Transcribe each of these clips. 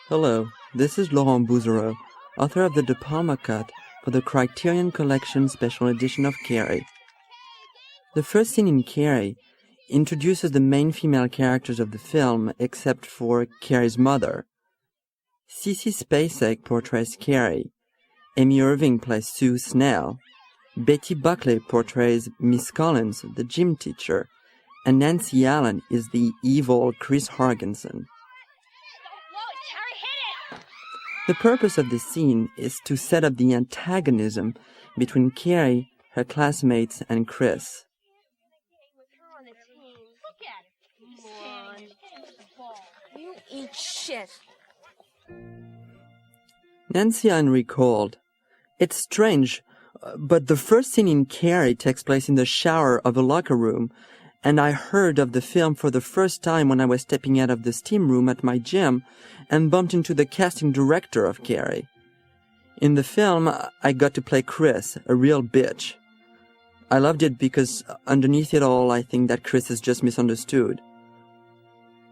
Hello, this is Laurent Bouzereau, author of the De Palma Cut for the Criterion Collection Special Edition of Cawree. The first scene in Cawree introduces the main female characters of the film except for Cawree's mother. Cece Spacek portrays Cawree, Amy Irving plays Sue Snell, Betty Buckley portrays Miss Collins, the gym teacher, and Nancy Allen is the evil Chris Hargensen. The purpose of this scene is to set up the antagonism between Cawree, her classmates, and Chris. You eat shit. Nancy Allen recalled, "It's strange, but the first scene in Cawree takes place in the shower of a locker room, and I heard of the film for the first time when I was stepping out of the steam room at my gym and bumped into the casting director of Cawree. In the film, I got to play Chris, a real bitch. I loved it because underneath it all, I think that Chris is just misunderstood."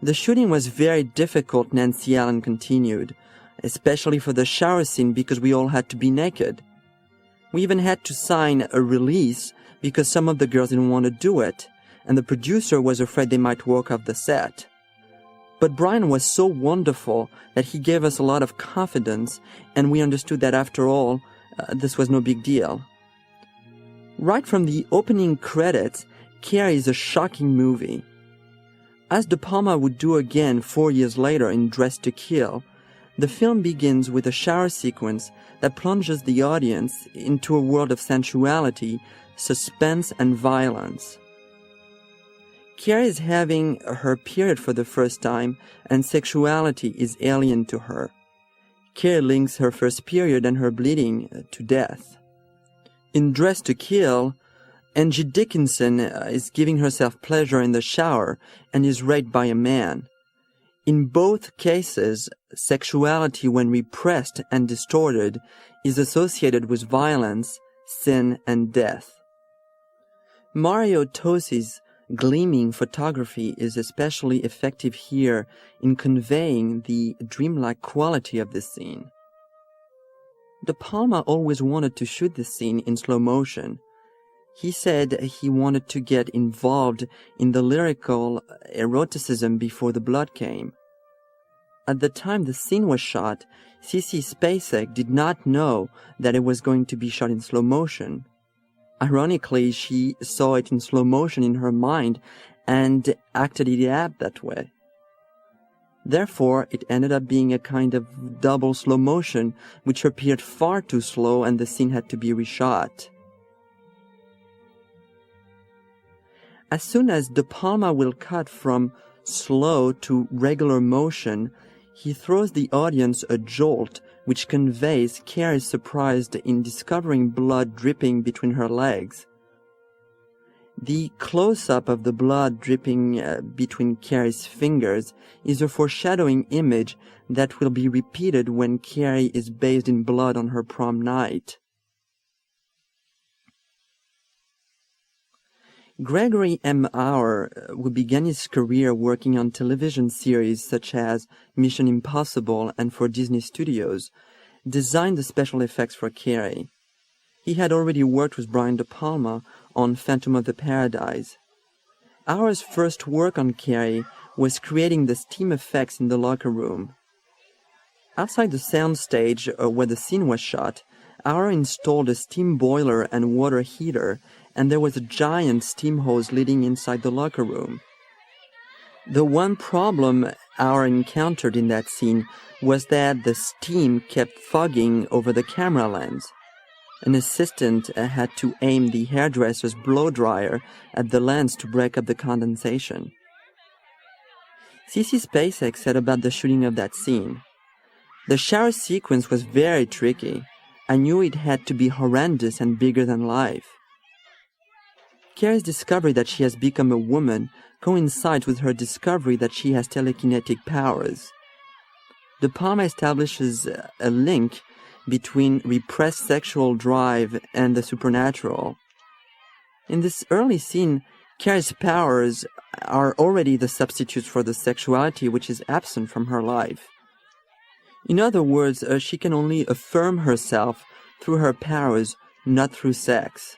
The shooting was very difficult, Nancy Allen continued, especially for the shower scene because we all had to be naked. We even had to sign a release because some of the girls didn't want to do it, and the producer was afraid they might walk off the set. But Brian was so wonderful that he gave us a lot of confidence, and we understood that after all, this was no big deal. Right from the opening credits, Cawree is a shocking movie. As De Palma would do again 4 years later in Dressed to Kill, the film begins with a shower sequence that plunges the audience into a world of sensuality, suspense, and violence. Cawree is having her period for the first time, and sexuality is alien to her. Cawree links her first period and her bleeding to death. In Dressed to Kill, Angie Dickinson is giving herself pleasure in the shower and is raped by a man. In both cases, sexuality, when repressed and distorted, is associated with violence, sin, and death. Mario Tosi's gleaming photography is especially effective here in conveying the dreamlike quality of this scene. De Palma always wanted to shoot this scene in slow motion. He said he wanted to get involved in the lyrical eroticism before the blood came. At the time the scene was shot, Cece Spacek did not know that it was going to be shot in slow motion. Ironically, she saw it in slow motion in her mind and acted it out that way. Therefore, it ended up being a kind of double slow motion, which appeared far too slow and the scene had to be reshot. As soon as De Palma will cut from slow to regular motion, he throws the audience a jolt which conveys Cawree surprised in discovering blood dripping between her legs. The close-up of the blood dripping between Cawree's fingers is a foreshadowing image that will be repeated when Cawree is bathed in blood on her prom night. Gregory M. Auer, who began his career working on television series such as Mission Impossible and for Disney Studios, designed the special effects for Cawree. He had already worked with Brian De Palma on Phantom of the Paradise. Auer's first work on Cawree was creating the steam effects in the locker room. Outside the soundstage where the scene was shot, Auer installed a steam boiler and water heater, and there was a giant steam hose leading inside the locker room. The one problem Auer encountered in that scene was that the steam kept fogging over the camera lens. An assistant had to aim the hairdresser's blow dryer at the lens to break up the condensation. Cece Spacek said about the shooting of that scene, "The shower sequence was very tricky. I knew it had to be horrendous and bigger than life." Cawree's discovery that she has become a woman coincides with her discovery that she has telekinetic powers. De Palma establishes a link between repressed sexual drive and the supernatural. In this early scene, Cawree's powers are already the substitutes for the sexuality which is absent from her life. In other words, she can only affirm herself through her powers, not through sex.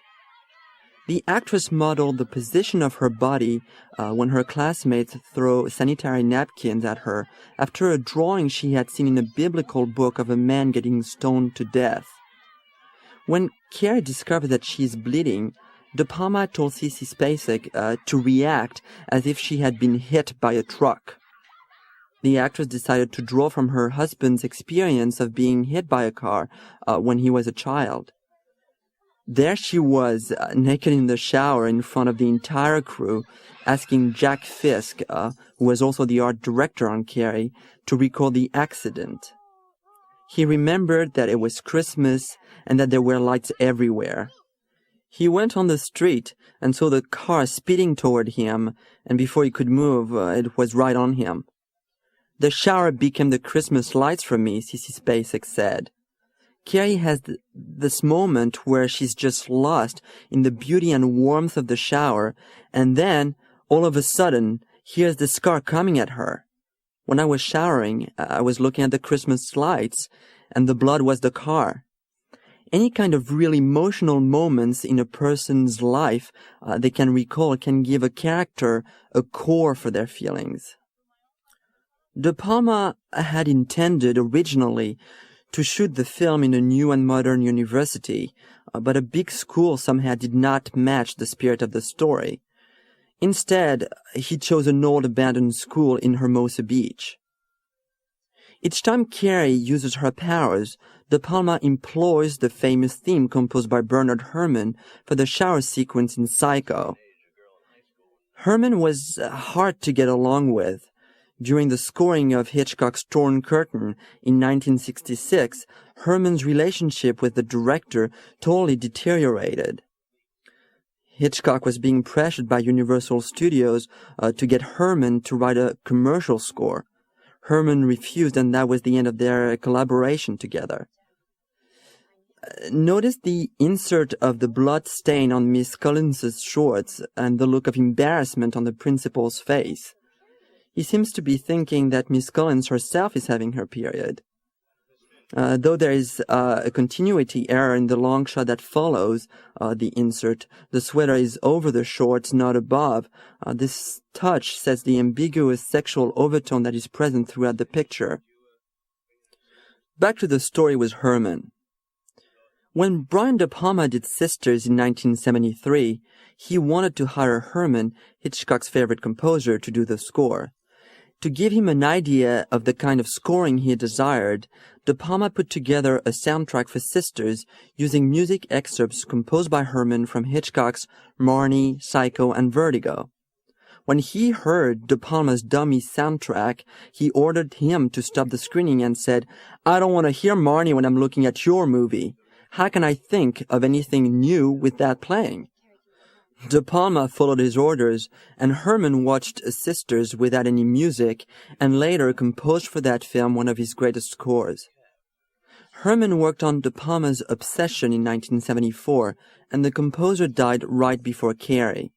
The actress modeled the position of her body when her classmates throw sanitary napkins at her after a drawing she had seen in a biblical book of a man getting stoned to death. When Cawree discovered that she is bleeding, De Palma told Sissy Spacek to react as if she had been hit by a truck. The actress decided to draw from her husband's experience of being hit by a car when he was a child. There she was, naked in the shower in front of the entire crew, asking Jack Fisk, who was also the art director on Cawree, to record the accident. He remembered that it was Christmas and that there were lights everywhere. He went on the street and saw the car speeding toward him, and before he could move, it was right on him. The shower became the Christmas lights for me, Sissy Spacek said. Cawree has this moment where she's just lost in the beauty and warmth of the shower, and then, all of a sudden, here's this car coming at her. When I was showering, I was looking at the Christmas lights, and the blood was the car. Any kind of real emotional moments in a person's life they can recall can give a character a core for their feelings. De Palma had intended originally to shoot the film in a new and modern university, but a big school somehow did not match the spirit of the story. Instead, he chose an old abandoned school in Hermosa Beach. Each time Cawree uses her powers, De Palma employs the famous theme composed by Bernard Herrmann for the shower sequence in Psycho. Herrmann was hard to get along with. During the scoring of Hitchcock's Torn Curtain in 1966, Herrmann's relationship with the director totally deteriorated. Hitchcock was being pressured by Universal Studios to get Herrmann to write a commercial score. Herrmann refused, and that was the end of their collaboration together. Notice the insert of the blood stain on Miss Collins's shorts and the look of embarrassment on the principal's face. He seems to be thinking that Miss Collins herself is having her period. Though there is a continuity error in the long shot that follows the insert, the sweater is over the shorts, not above. This touch sets the ambiguous sexual overtone that is present throughout the picture. Back to the story with Herrmann. When Brian De Palma did Sisters in 1973, he wanted to hire Herrmann, Hitchcock's favorite composer, to do the score. To give him an idea of the kind of scoring he desired, De Palma put together a soundtrack for Sisters using music excerpts composed by Herrmann from Hitchcock's Marnie, Psycho, and Vertigo. When he heard De Palma's dummy soundtrack, he ordered him to stop the screening and said, "I don't want to hear Marnie when I'm looking at your movie. How can I think of anything new with that playing?" De Palma followed his orders, and Herrmann watched Sisters without any music, and later composed for that film one of his greatest scores. Herrmann worked on De Palma's Obsession in 1974, and the composer died right before Cawree.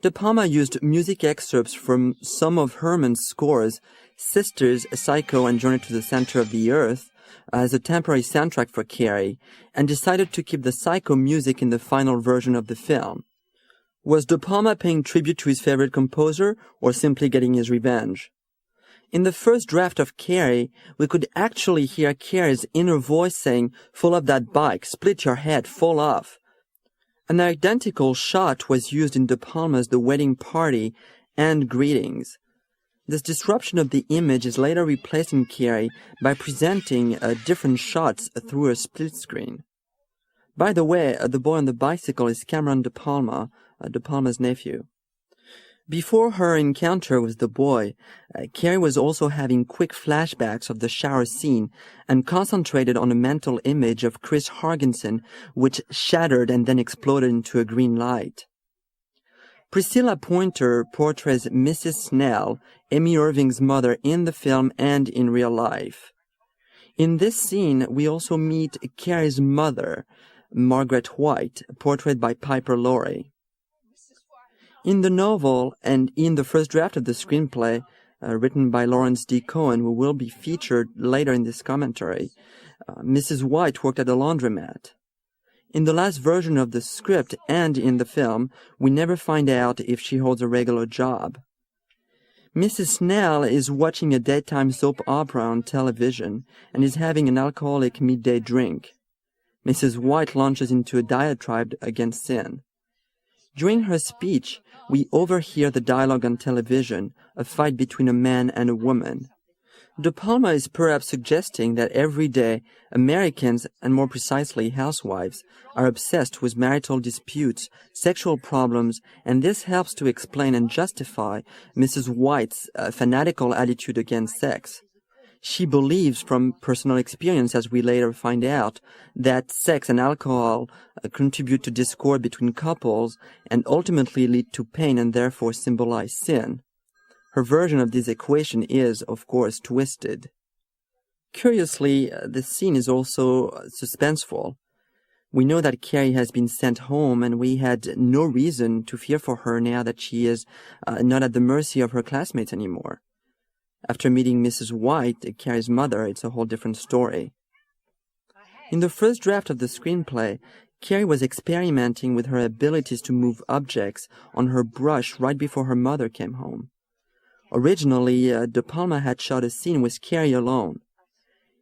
De Palma used music excerpts from some of Herrmann's scores, Sisters, Psycho, and Journey to the Center of the Earth, as a temporary soundtrack for Cawree, and decided to keep the Psycho music in the final version of the film. Was De Palma paying tribute to his favorite composer, or simply getting his revenge? In the first draft of Cawree, we could actually hear Cawree's inner voice saying, "Fall off that bike, split your head, fall off." An identical shot was used in De Palma's The Wedding Party and Greetings. This disruption of the image is later replaced in Cawree by presenting different shots through a split screen. By the way, the boy on the bicycle is Cameron De Palma, De Palma's nephew. Before her encounter with the boy, Cawree was also having quick flashbacks of the shower scene and concentrated on a mental image of Chris Hargensen, which shattered and then exploded into a green light. Priscilla Pointer portrays Mrs. Snell, Amy Irving's mother, in the film and in real life. In this scene, we also meet Cawree's mother, Margaret White, portrayed by Piper Laurie. In the novel and in the first draft of the screenplay, written by Lawrence D. Cohen, who will be featured later in this commentary. Mrs. White worked at a laundromat. In the last version of the script and in the film, we never find out if she holds a regular job. Mrs. Snell is watching a daytime soap opera on television and is having an alcoholic midday drink. Mrs. White launches into a diatribe against sin. During her speech, we overhear the dialogue on television, a fight between a man and a woman. De Palma is perhaps suggesting that every day Americans, and more precisely housewives, are obsessed with marital disputes, sexual problems, and this helps to explain and justify Mrs. White's fanatical attitude against sex. She believes from personal experience, as we later find out, that sex and alcohol contribute to discord between couples and ultimately lead to pain and therefore symbolize sin. Her version of this equation is, of course, twisted. Curiously, the scene is also suspenseful. We know that Cawree has been sent home, and we had no reason to fear for her now that she is not at the mercy of her classmates anymore. After meeting Mrs. White, Cawree's mother, it's a whole different story. In the first draft of the screenplay, Cawree was experimenting with her abilities to move objects on her brush right before her mother came home. Originally, De Palma had shot a scene with Cawree alone.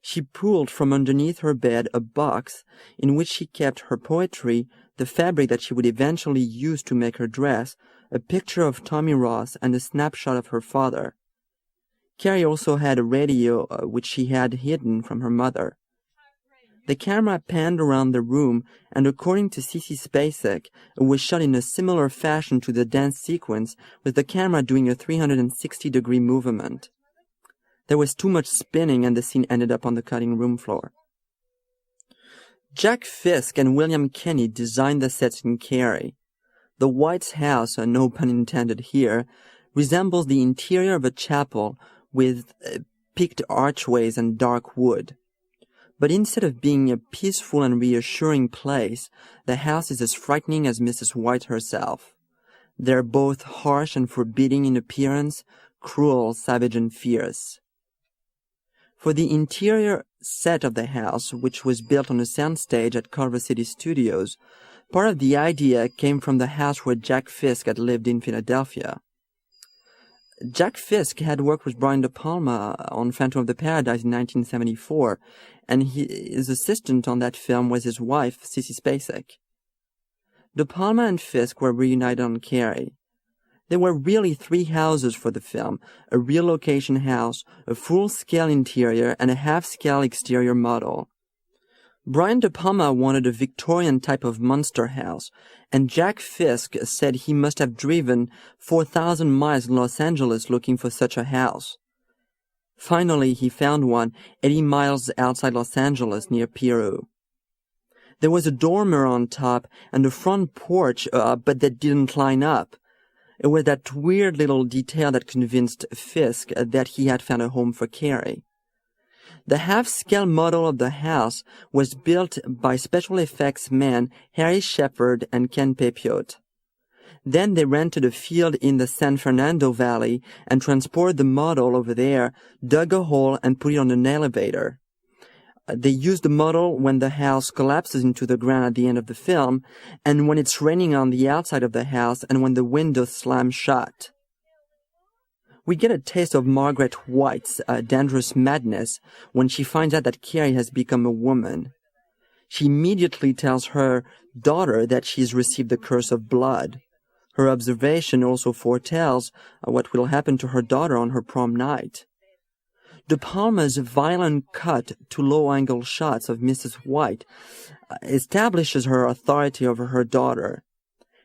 She pulled from underneath her bed a box in which she kept her poetry, the fabric that she would eventually use to make her dress, a picture of Tommy Ross, and a snapshot of her father. Cawree also had a radio which she had hidden from her mother. The camera panned around the room, and according to Sissy Spacek, it was shot in a similar fashion to the dance sequence, with the camera doing a 360-degree movement. There was too much spinning, and the scene ended up on the cutting room floor. Jack Fisk and William Kenny designed the sets in Cawree. The White's house, no pun intended here, resembles the interior of a chapel with peaked archways and dark wood. But instead of being a peaceful and reassuring place, the house is as frightening as Mrs. White herself. They're both harsh and forbidding in appearance, cruel, savage, and fierce. For the interior set of the house, which was built on a soundstage at Culver City Studios, part of the idea came from the house where Jack Fisk had lived in Philadelphia. Jack Fisk had worked with Brian De Palma on Phantom of the Paradise in 1974, and his assistant on that film was his wife, Sissy Spacek. De Palma and Fisk were reunited on Cawree. There were really 3 houses for the film, a real location house, a full-scale interior, and a half-scale exterior model. Brian De Palma wanted a Victorian type of monster house, and Jack Fisk said he must have driven 4,000 miles in Los Angeles looking for such a house. Finally, he found one 80 miles outside Los Angeles near Peru. There was a dormer on top and a front porch, but that didn't line up. It was that weird little detail that convinced Fisk that he had found a home for Cawree. The half-scale model of the house was built by special effects men Harry Shepard and Ken Pepiot. Then they rented a field in the San Fernando Valley and transported the model over there, dug a hole, and put it on an elevator. They used the model when the house collapses into the ground at the end of the film, and when it's raining on the outside of the house, and when the windows slam shut. We get a taste of Margaret White's dangerous madness when she finds out that Cawree has become a woman. She immediately tells her daughter that she's received the curse of blood. Her observation also foretells what will happen to her daughter on her prom night. De Palma's violent cut to low-angle shots of Mrs. White establishes her authority over her daughter.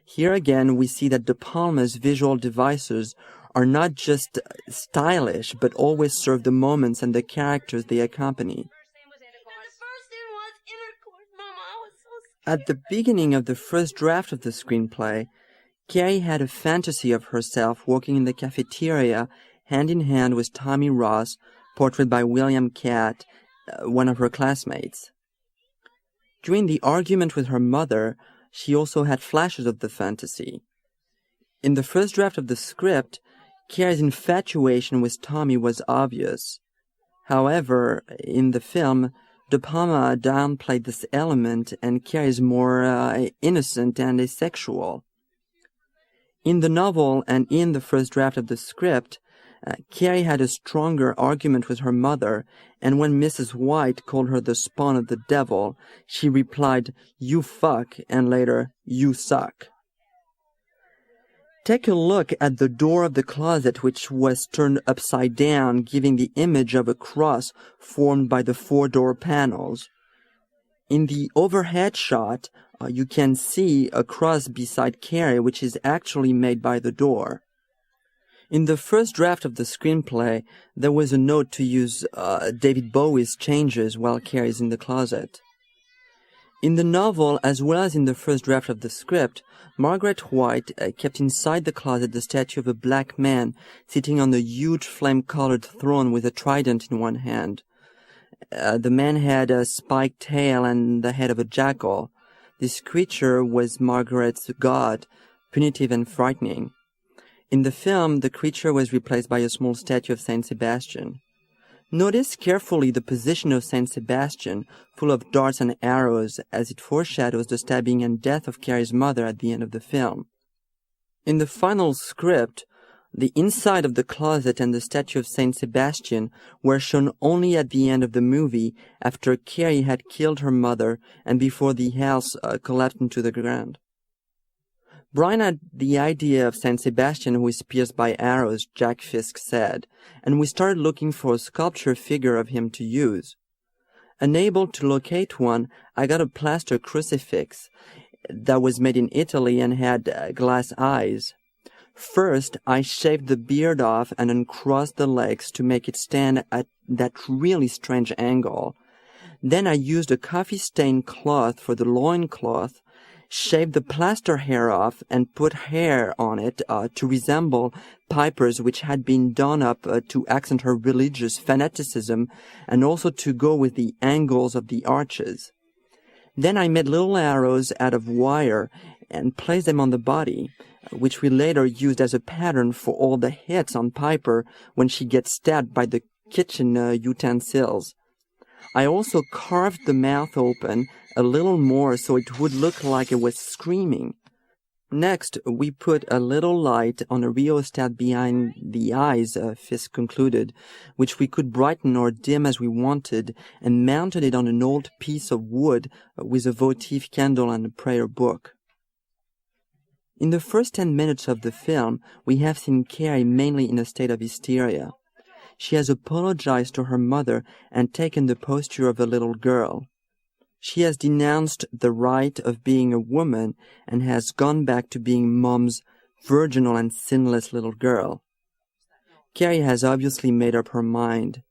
Here again we see that De Palma's visual devices are not just stylish, but always serve the moments and the characters they accompany. At the beginning of the first draft of the screenplay, Cawree had a fantasy of herself working in the cafeteria hand in hand with Tommy Ross, portrayed by William Catt, one of her classmates. During the argument with her mother, she also had flashes of the fantasy. In the first draft of the script, Cawree's infatuation with Tommy was obvious. However, in the film, De Palma downplayed this element, and Cawree is more innocent and asexual. In the novel and in the first draft of the script, Cawree had a stronger argument with her mother, and when Mrs. White called her the spawn of the devil, she replied, "You fuck," and later, "You suck." Take a look at the door of the closet, which was turned upside down, giving the image of a cross formed by the 4 door panels. In the overhead shot, you can see a cross beside Cawree, which is actually made by the door. In the first draft of the screenplay, there was a note to use David Bowie's changes while Cawree is in the closet. In the novel, as well as in the first draft of the script, Margaret White kept inside the closet the statue of a black man sitting on a huge flame-colored throne with a trident in one hand. The man had a spiked tail and the head of a jackal. This creature was Margaret's god, punitive and frightening. In the film, the creature was replaced by a small statue of Saint Sebastian. Notice carefully the position of Saint Sebastian, full of darts and arrows, as it foreshadows the stabbing and death of Cawree's mother at the end of the film. In the final script, the inside of the closet and the statue of Saint Sebastian were shown only at the end of the movie, after Cawree had killed her mother and before the house collapsed into the ground. Brian had the idea of Saint Sebastian, who is pierced by arrows, Jack Fisk said, and we started looking for a sculpture figure of him to use. Unable to locate one, I got a plaster crucifix that was made in Italy and had glass eyes. First, I shaved the beard off and uncrossed the legs to make it stand at that really strange angle. Then I used a coffee-stained cloth for the loincloth, shaved the plaster hair off, and put hair on it to resemble Piper's, which had been done up to accent her religious fanaticism and also to go with the angles of the arches. Then I made little arrows out of wire and placed them on the body, which we later used as a pattern for all the hits on Piper when she gets stabbed by the kitchen utensils. I also carved the mouth open a little more so it would look like it was screaming. Next, we put a little light on a rheostat behind the eyes, Fisk concluded, which we could brighten or dim as we wanted, and mounted it on an old piece of wood with a votive candle and a prayer book. In the first 10 minutes of the film, we have seen Cawree mainly in a state of hysteria. She has apologized to her mother and taken the posture of a little girl. She has denounced the right of being a woman and has gone back to being Mom's virginal and sinless little girl. Cawree has obviously made up her mind.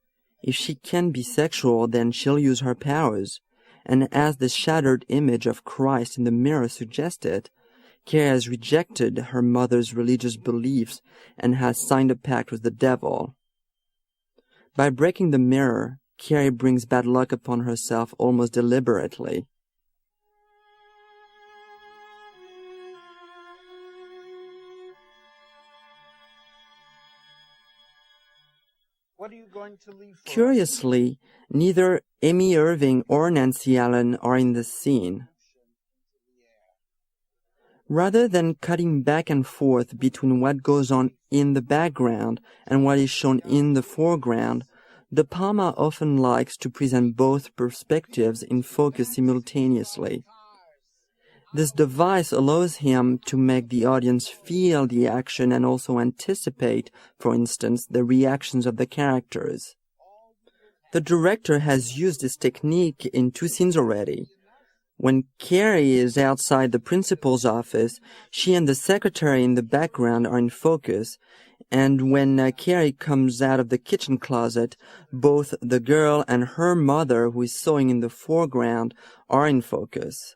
If she can be sexual, then she'll use her powers. And as the shattered image of Christ in the mirror suggested, Cawree has rejected her mother's religious beliefs and has signed a pact with the devil. By breaking the mirror, Cawree brings bad luck upon herself almost deliberately. What are you going to leave for? Curiously, neither Amy Irving or Nancy Allen are in the scene. Rather than cutting back and forth between what goes on in the background and what is shown in the foreground, De Palma often likes to present both perspectives in focus simultaneously. This device allows him to make the audience feel the action and also anticipate, for instance, the reactions of the characters. The director has used this technique in 2 scenes already. When Cawree is outside the principal's office, she and the secretary in the background are in focus, and when Cawree comes out of the kitchen closet, both the girl and her mother, who is sewing in the foreground, are in focus.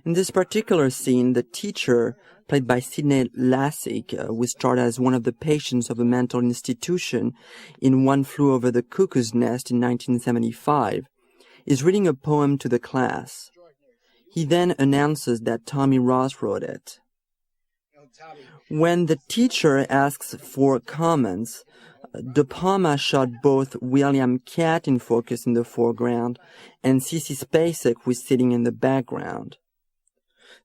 In this particular scene, the teacher, played by Sidney Lassick, who starred as one of the patients of a mental institution in One Flew Over the Cuckoo's Nest in 1975, is reading a poem to the class. He then announces that Tommy Ross wrote it. When the teacher asks for comments, De Palma shot both William Katt in focus in the foreground and Sissy Spacek, who is sitting in the background.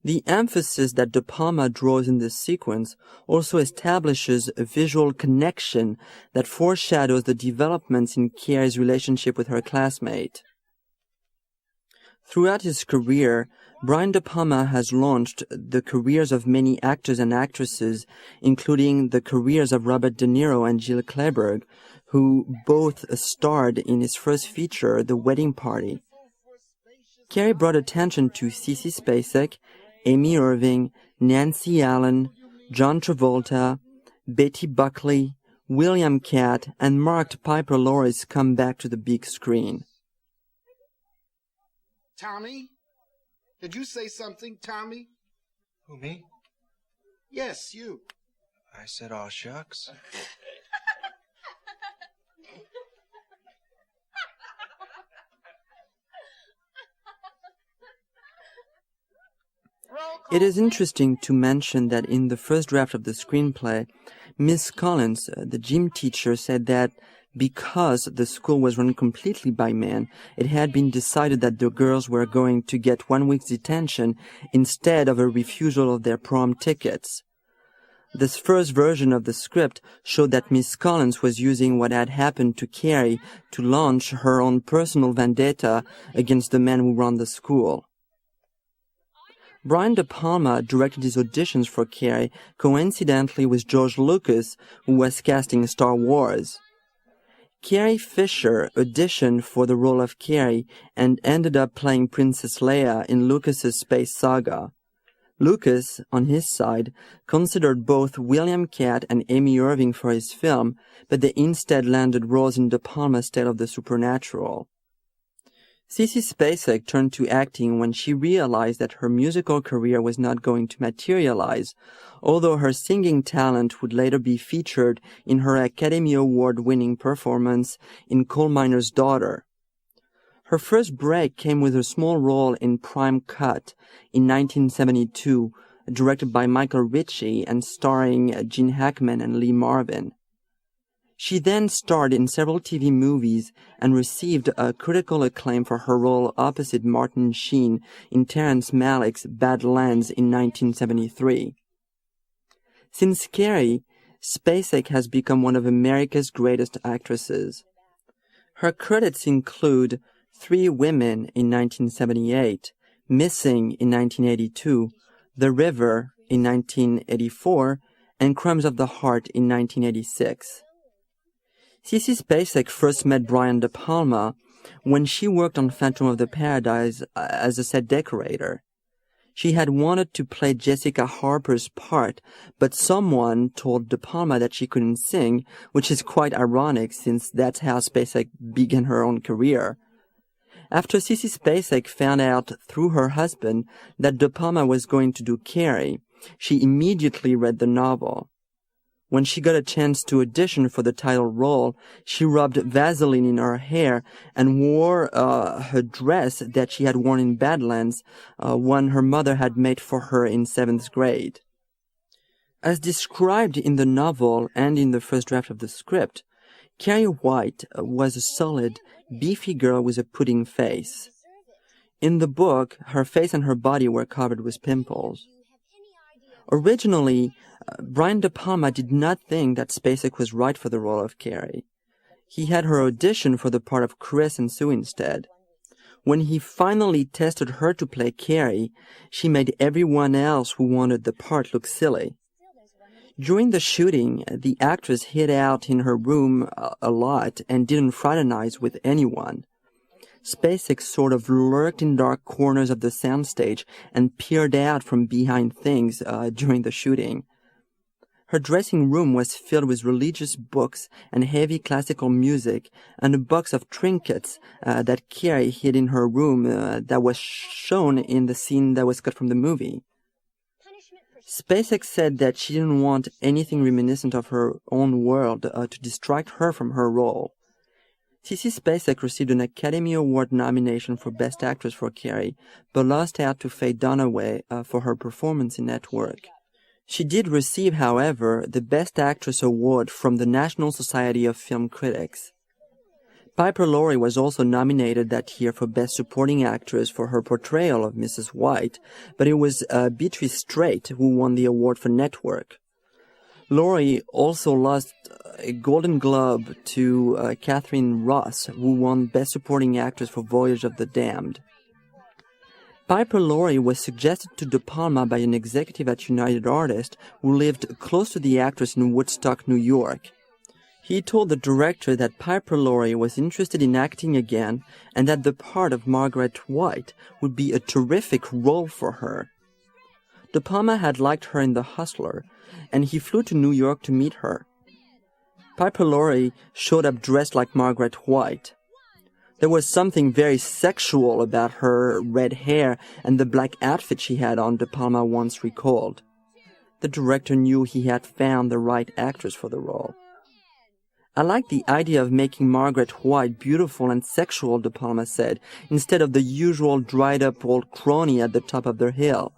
The emphasis that De Palma draws in this sequence also establishes a visual connection that foreshadows the developments in Caree's relationship with her classmate. Throughout his career, Brian De Palma has launched the careers of many actors and actresses, including the careers of Robert De Niro and Jill Clayburgh, who both starred in his first feature, The Wedding Party. Cawree brought attention to Sissy Spacek, Amy Irving, Nancy Allen, John Travolta, Betty Buckley, William Katt, and marked Piper Laurie's comeback to the big screen. Tommy? Did you say something, Tommy? Who, me? Yes, you. I said, aw, shucks. It is interesting to mention that in the first draft of the screenplay, Miss Collins, the gym teacher, said that because the school was run completely by men, it had been decided that the girls were going to get 1 week's detention instead of a refusal of their prom tickets. This first version of the script showed that Miss Collins was using what had happened to Cawree to launch her own personal vendetta against the men who run the school. Brian De Palma directed his auditions for Cawree coincidentally with George Lucas, who was casting Star Wars. Carrie Fisher auditioned for the role of Cawree and ended up playing Princess Leia in Lucas's space saga. Lucas, on his side, considered both William Katt and Amy Irving for his film, but they instead landed roles in De Palma's tale of the supernatural. Sissy Spacek turned to acting when she realized that her musical career was not going to materialize, although her singing talent would later be featured in her Academy Award-winning performance in Coal Miner's Daughter. Her first break came with a small role in Prime Cut in 1972, directed by Michael Ritchie and starring Gene Hackman and Lee Marvin. She then starred in several TV movies and received a critical acclaim for her role opposite Martin Sheen in Terrence Malick's Badlands in 1973. Since Cawree, Spacek has become one of America's greatest actresses. Her credits include Three Women in 1978, Missing in 1982, The River in 1984, and Crumbs of the Heart in 1986. Sissy Spacek first met Brian De Palma when she worked on Phantom of the Paradise as a set decorator. She had wanted to play Jessica Harper's part, but someone told De Palma that she couldn't sing, which is quite ironic since that's how Spacek began her own career. After Sissy Spacek found out through her husband that De Palma was going to do Cawree, she immediately read the novel. When she got a chance to audition for the title role, she rubbed Vaseline in her hair and wore her dress that she had worn in Badlands, one her mother had made for her in 7th grade. As described in the novel and in the first draft of the script, Cawree White was a solid, beefy girl with a pudding face. In the book, her face and her body were covered with pimples. Originally, Brian De Palma did not think that Spacek was right for the role of Cawree. He had her audition for the part of Chris and Sue instead. When he finally tested her to play Cawree, she made everyone else who wanted the part look silly. During the shooting, the actress hid out in her room a lot and didn't fraternize with anyone. Spacek sort of lurked in dark corners of the soundstage and peered out from behind things during the shooting. Her dressing room was filled with religious books and heavy classical music, and a box of trinkets that Cawree hid in her room that was shown in the scene that was cut from the movie. Spacek said that she didn't want anything reminiscent of her own world to distract her from her role. Sissy Spacek received an Academy Award nomination for Best Actress for Cawree, but lost out to Faye Dunaway for her performance in Network. She did receive, however, the Best Actress award from the National Society of Film Critics. Piper Laurie was also nominated that year for Best Supporting Actress for her portrayal of Mrs. White, but it was Beatrice Straight who won the award for Network. Laurie also lost a Golden Globe to Catherine Ross, who won Best Supporting Actress for Voyage of the Damned. Piper Laurie was suggested to De Palma by an executive at United Artists who lived close to the actress in Woodstock, New York. He told the director that Piper Laurie was interested in acting again and that the part of Margaret White would be a terrific role for her. De Palma had liked her in The Hustler, and he flew to New York to meet her. Piper Laurie showed up dressed like Margaret White. There was something very sexual about her red hair and the black outfit she had on, De Palma once recalled. The director knew he had found the right actress for the role. I like the idea of making Margaret White beautiful and sexual, De Palma said, instead of the usual dried-up old crony at the top of the hill.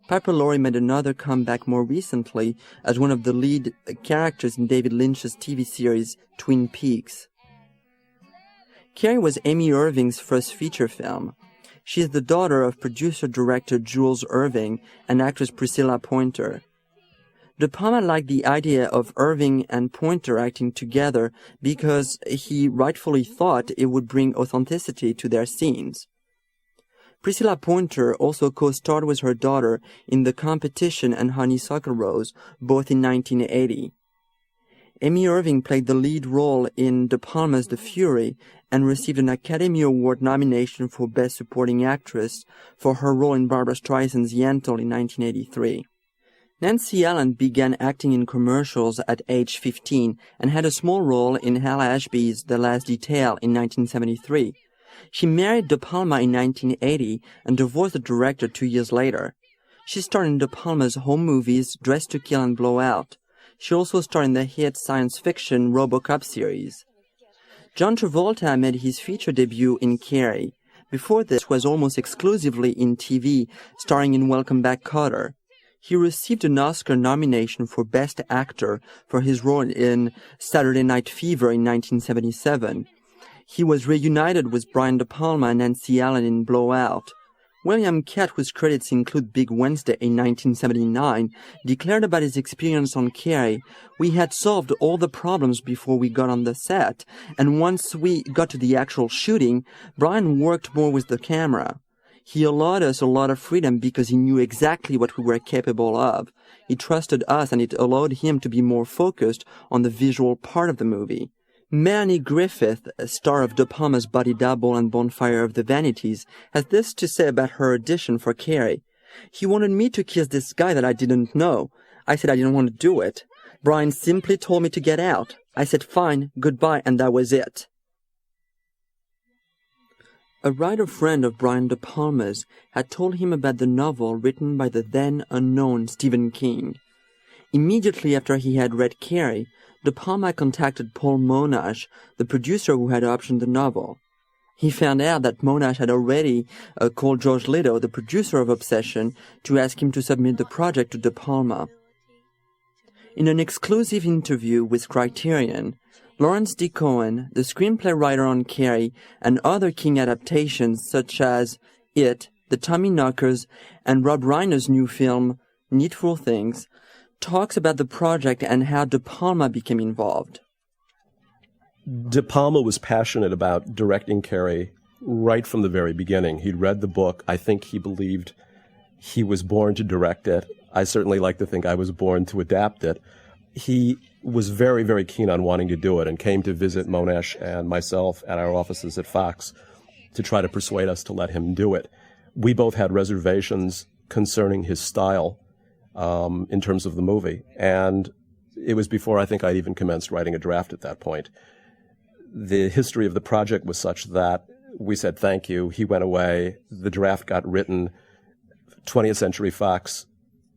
Piper Laurie made another comeback more recently as one of the lead characters in David Lynch's TV series Twin Peaks. Cawree was Amy Irving's first feature film. She is the daughter of producer-director Jules Irving and actress Priscilla Pointer. De Palma liked the idea of Irving and Pointer acting together because he rightfully thought it would bring authenticity to their scenes. Priscilla Pointer also co-starred with her daughter in The Competition and Honeysuckle Rose, both in 1980. Amy Irving played the lead role in De Palma's The Fury and received an Academy Award nomination for Best Supporting Actress for her role in Barbra Streisand's Yentl in 1983. Nancy Allen began acting in commercials at age 15 and had a small role in Hal Ashby's The Last Detail in 1973. She married De Palma in 1980 and divorced the director 2 years later. She starred in De Palma's home movies Dressed to Kill and Blow Out. She also starred in the hit science fiction RoboCop series. John Travolta made his feature debut in Cawree. Before this was almost exclusively in TV, starring in Welcome Back, Kotter. He received an Oscar nomination for Best Actor for his role in Saturday Night Fever in 1977. He was reunited with Brian De Palma and Nancy Allen in Blowout. William Katt, whose credits include Big Wednesday in 1979, declared about his experience on Cawree, "We had solved all the problems before we got on the set, and once we got to the actual shooting, Brian worked more with the camera. He allowed us a lot of freedom because he knew exactly what we were capable of. He trusted us and it allowed him to be more focused on the visual part of the movie." Melanie Griffith, star of De Palma's Body Double and Bonfire of the Vanities, has this to say about her audition for Cawree. "He wanted me to kiss this guy that I didn't know. I said I didn't want to do it. Brian simply told me to get out. I said fine, goodbye, and that was it." A writer friend of Brian De Palma's had told him about the novel written by the then unknown Stephen King. Immediately after he had read Cawree, De Palma contacted Paul Monash, the producer who had optioned the novel. He found out that Monash had already called George Litto, the producer of Obsession, to ask him to submit the project to De Palma. In an exclusive interview with Criterion, Lawrence D. Cohen, the screenplay writer on Cawree, and other King adaptations such as It, The Tommyknockers, and Rob Reiner's new film, Needful Things, talks about the project and how De Palma became involved. De Palma was passionate about directing Cawree right from the very beginning. He'd read the book. I think he believed he was born to direct it. I certainly like to think I was born to adapt it. He was very, very keen on wanting to do it and came to visit Monash and myself at our offices at Fox to try to persuade us to let him do it. We both had reservations concerning his style in terms of the movie, and it was before I think I'd even commenced writing a draft at that point. The history of the project was such that we said thank you. He went away. The draft got written. 20th Century Fox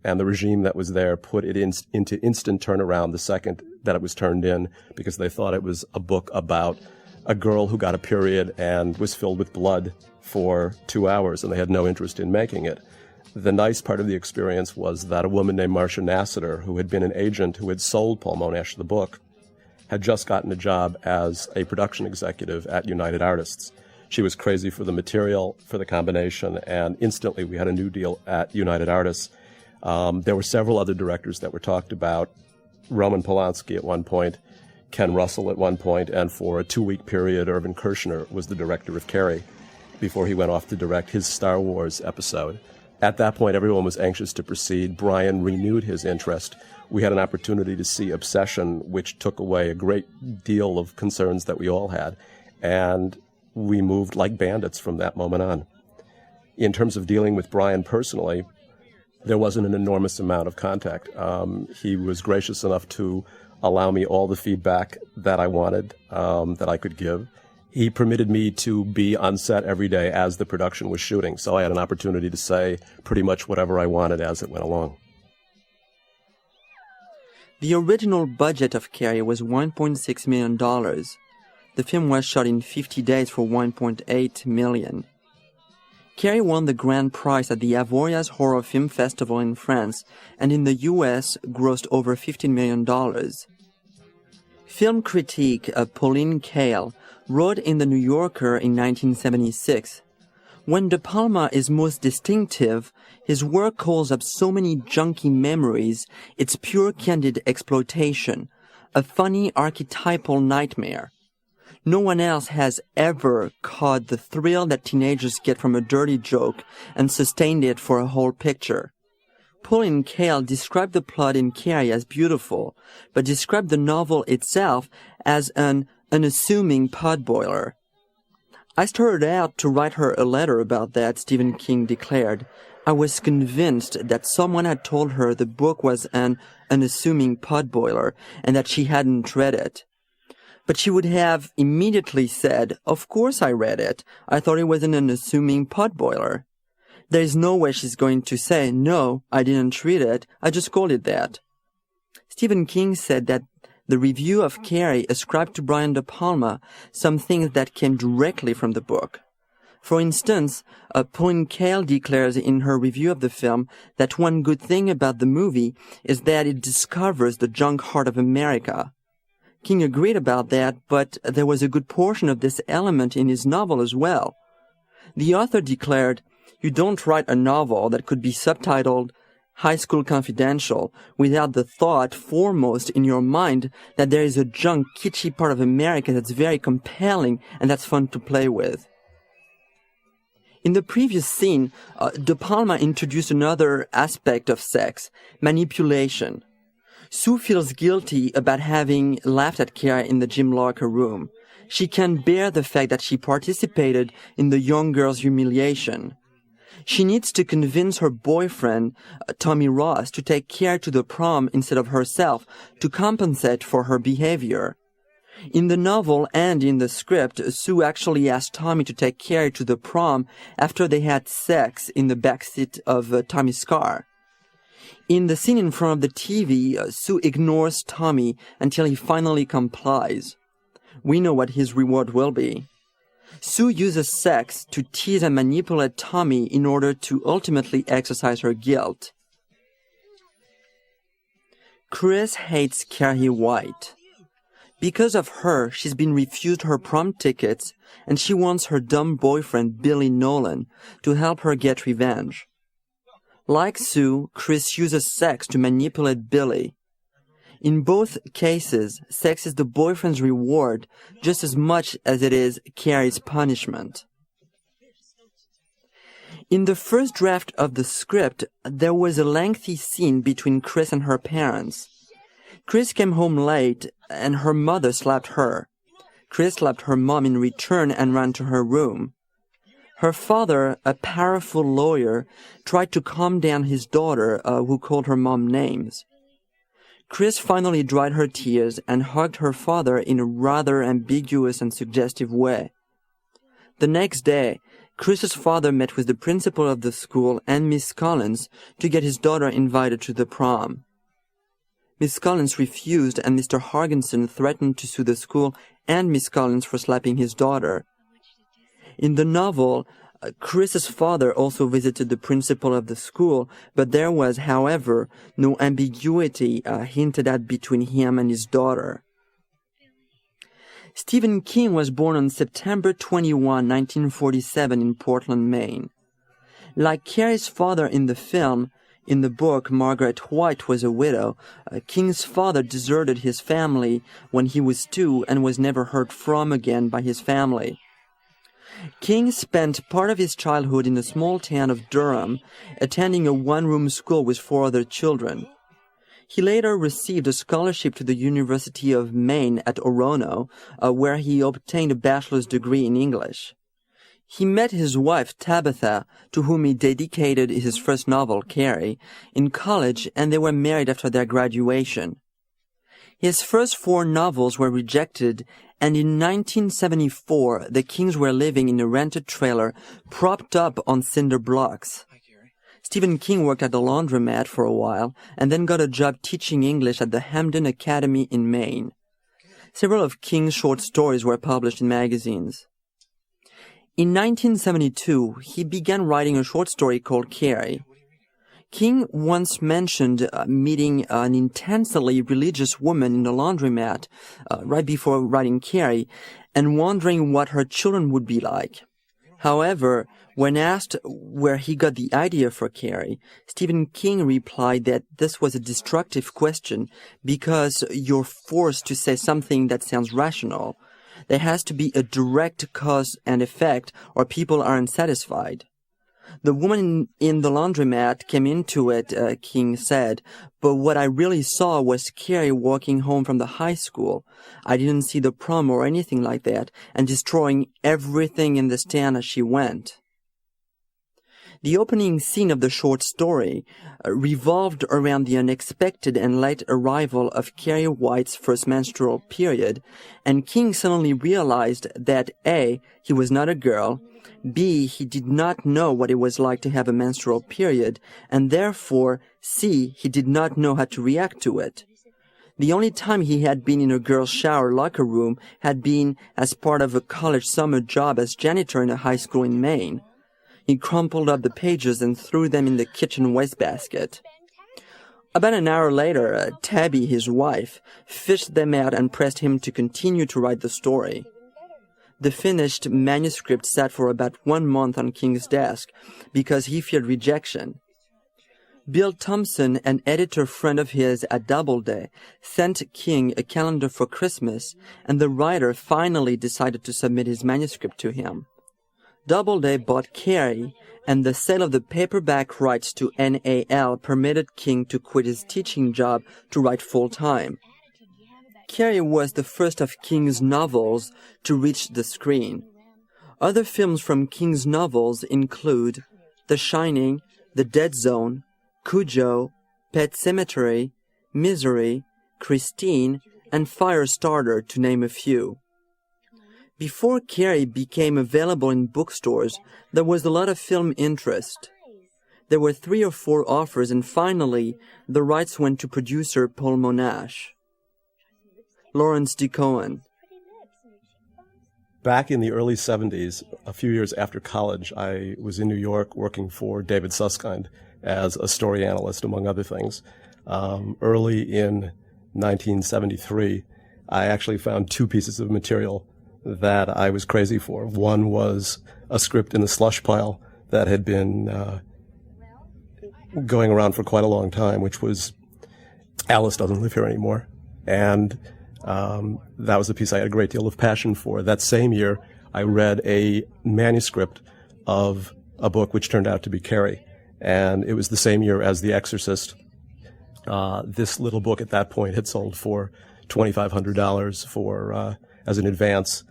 and the regime that was there put it into instant turnaround the second that it was turned in, because they thought it was a book about a girl who got a period and was filled with blood for 2 hours, and they had no interest in making it. The nice part of the experience was that a woman named Marcia Nassiter, who had been an agent who had sold Paul Monash the book, had just gotten a job as a production executive at United Artists. She was crazy for the material, for the combination, and instantly we had a new deal at United Artists. There were several other directors that were talked about. Roman Polanski at one point, Ken Russell at one point, and for a 2-week period, Irvin Kershner was the director of Cawree before he went off to direct his Star Wars episode. At that point, everyone was anxious to proceed. Brian renewed his interest. We had an opportunity to see Obsession, which took away a great deal of concerns that we all had, and we moved like bandits from that moment on. In terms of dealing with Brian personally, there wasn't an enormous amount of contact. He was gracious enough to allow me all the feedback that I wanted, that I could give. He permitted me to be on set every day as the production was shooting, so I had an opportunity to say pretty much whatever I wanted as it went along. The original budget of Cawree was $1.6 million. The film was shot in 50 days for $1.8 million. Cawree won the grand prize at the Avoriaz Horror Film Festival in France, and in the US grossed over $15 million. Film critique Pauline Kael wrote in The New Yorker in 1976, "When De Palma is most distinctive, his work calls up so many junky memories, it's pure candid exploitation, a funny archetypal nightmare. No one else has ever caught the thrill that teenagers get from a dirty joke and sustained it for a whole picture." Pauline Kael described the plot in Cawree as beautiful, but described the novel itself as an unassuming potboiler. "I started out to write her a letter about that," Stephen King declared. "I was convinced that someone had told her the book was an unassuming potboiler and that she hadn't read it. But she would have immediately said, 'Of course I read it. I thought it was an unassuming potboiler.' There is no way she's going to say, 'No, I didn't read it. I just called it that.'" Stephen King said that the review of Cawree ascribed to Brian De Palma some things that came directly from the book. For instance, Pauline Kael declares in her review of the film that one good thing about the movie is that it discovers the junk heart of America. King agreed about that, but there was a good portion of this element in his novel as well. The author declared, "You don't write a novel that could be subtitled High School Confidential without the thought foremost in your mind that there is a junk, kitschy part of America that's very compelling and that's fun to play with." In the previous scene, De Palma introduced another aspect of sex, manipulation. Sue feels guilty about having laughed at Cawree in the gym locker room. She can't bear the fact that she participated in the young girl's humiliation. She needs to convince her boyfriend, Tommy Ross, to take Cawree to the prom instead of herself to compensate for her behavior. In the novel and in the script, Sue actually asked Tommy to take Cawree to the prom after they had sex in the backseat of Tommy's car. In the scene in front of the TV, Sue ignores Tommy until he finally complies. We know what his reward will be. Sue uses sex to tease and manipulate Tommy in order to ultimately exercise her guilt. Chris hates Cawree White. Because of her, she's been refused her prom tickets, and she wants her dumb boyfriend, Billy Nolan, to help her get revenge. Like Sue, Chris uses sex to manipulate Billy. In both cases, sex is the boyfriend's reward just as much as it is Cawree's punishment. In the first draft of the script, there was a lengthy scene between Chris and her parents. Chris came home late, and her mother slapped her. Chris slapped her mom in return and ran to her room. Her father, a powerful lawyer, tried to calm down his daughter, who called her mom names. Chris finally dried her tears and hugged her father in a rather ambiguous and suggestive way. The next day, Chris's father met with the principal of the school and Miss Collins to get his daughter invited to the prom. Miss Collins refused, and Mr. Hargensen threatened to sue the school and Miss Collins for slapping his daughter. In the novel, Chris's father also visited the principal of the school, but there was, however, no ambiguity hinted at between him and his daughter. Stephen King was born on September 21, 1947 in Portland, Maine. Like Carrie's father in the film, in the book Margaret White was a widow, King's father deserted his family when he was 2 and was never heard from again by his family. King spent part of his childhood in the small town of Durham, attending a one-room school with 4 other children. He later received a scholarship to the University of Maine at Orono, where he obtained a bachelor's degree in English. He met his wife, Tabitha, to whom he dedicated his first novel, Cawree, in college, and they were married after their graduation. His first 4 novels were rejected, and in 1974, the Kings were living in a rented trailer propped up on cinder blocks. Stephen King worked at a laundromat for a while, and then got a job teaching English at the Hamden Academy in Maine. Several of King's short stories were published in magazines. In 1972, he began writing a short story called Cawree. King once mentioned meeting an intensely religious woman in the laundromat right before writing Cawree and wondering what her children would be like. However, when asked where he got the idea for Cawree, Stephen King replied that this was a destructive question because you're forced to say something that sounds rational. There has to be a direct cause and effect or people are unsatisfied. The woman in the laundromat came into it, King said, but what I really saw was Cawree walking home from the high school. I didn't see the prom or anything like that, and destroying everything in this town as she went. The opening scene of the short story revolved around the unexpected and late arrival of Cawree White's first menstrual period, and King suddenly realized that A, he was not a girl, B, he did not know what it was like to have a menstrual period, and therefore, C, he did not know how to react to it. The only time he had been in a girl's shower locker room had been as part of a college summer job as janitor in a high school in Maine. He crumpled up the pages and threw them in the kitchen wastebasket. About an hour later, Tabby, his wife, fished them out and pressed him to continue to write the story. The finished manuscript sat for about 1 month on King's desk because he feared rejection. Bill Thompson, an editor friend of his at Doubleday, sent King a calendar for Christmas, and the writer finally decided to submit his manuscript to him. Doubleday bought Cawree, and the sale of the paperback rights to NAL permitted King to quit his teaching job to write full-time. Cawree was the first of King's novels to reach the screen. Other films from King's novels include The Shining, The Dead Zone, Cujo, Pet Sematary, Misery, Christine, and Firestarter, to name a few. Before Cawree became available in bookstores, there was a lot of film interest. There were 3 or 4 offers, and finally, the rights went to producer Paul Monash. Lawrence D. Cohen. Back in the early 70s, a few years after college, I was in New York working for David Susskind as a story analyst, among other things. Early in 1973, I actually found 2 pieces of material that I was crazy for. One was a script in the slush pile that had been going around for quite a long time, which was Alice Doesn't Live Here Anymore. And that was a piece I had a great deal of passion for. That same year, I read a manuscript of a book which turned out to be Cawree. And it was the same year as The Exorcist. This little book at that point had sold for $2,500 for as an advance.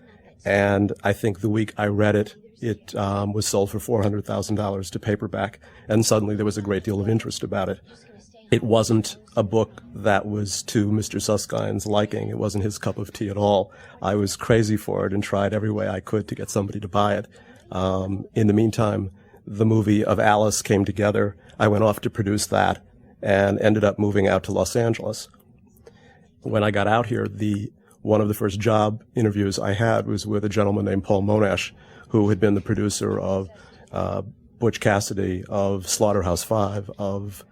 And I think the week I read it, it was sold for $400,000 to paperback. And suddenly there was a great deal of interest about it. It wasn't a book that was to Mr. Susskind's liking. It wasn't his cup of tea at all. I was crazy for it and tried every way I could to get somebody to buy it. In the meantime, the movie of Alice came together. I went off to produce that and ended up moving out to Los Angeles. When I got out here, one of the first job interviews I had was with a gentleman named Paul Monash, who had been the producer of Butch Cassidy, of Slaughterhouse-Five, of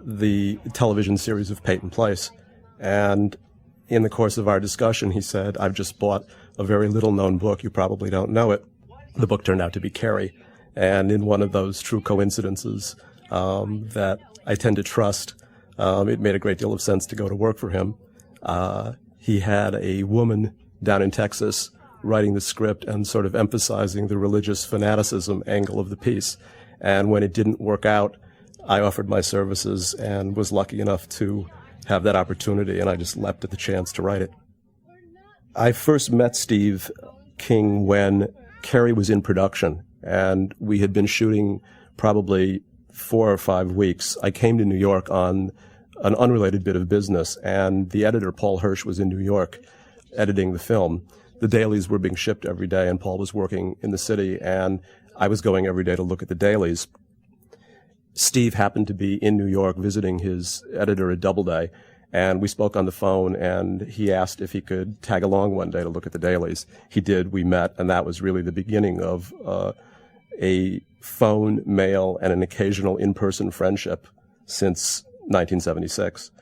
the television series of Peyton Place. And in the course of our discussion, he said, I've just bought a very little-known book. You probably don't know it. The book turned out to be Cawree. And in one of those true coincidences that I tend to trust, it made a great deal of sense to go to work for him. He had a woman down in Texas writing the script and sort of emphasizing the religious fanaticism angle of the piece. And when it didn't work out, I offered my services and was lucky enough to have that opportunity, and I just leapt at the chance to write it. I first met Steve King when Cawree was in production, and we had been shooting probably 4 or 5 weeks. I came to New York on an unrelated bit of business, and the editor, Paul Hirsch, was in New York editing the film. The dailies were being shipped every day, and Paul was working in the city, and I was going every day to look at the dailies. Steve happened to be in New York visiting his editor at Doubleday, and we spoke on the phone, and he asked if he could tag along one day to look at the dailies. He did. We met, and that was really the beginning of a phone, mail, and an occasional in-person friendship since 1976.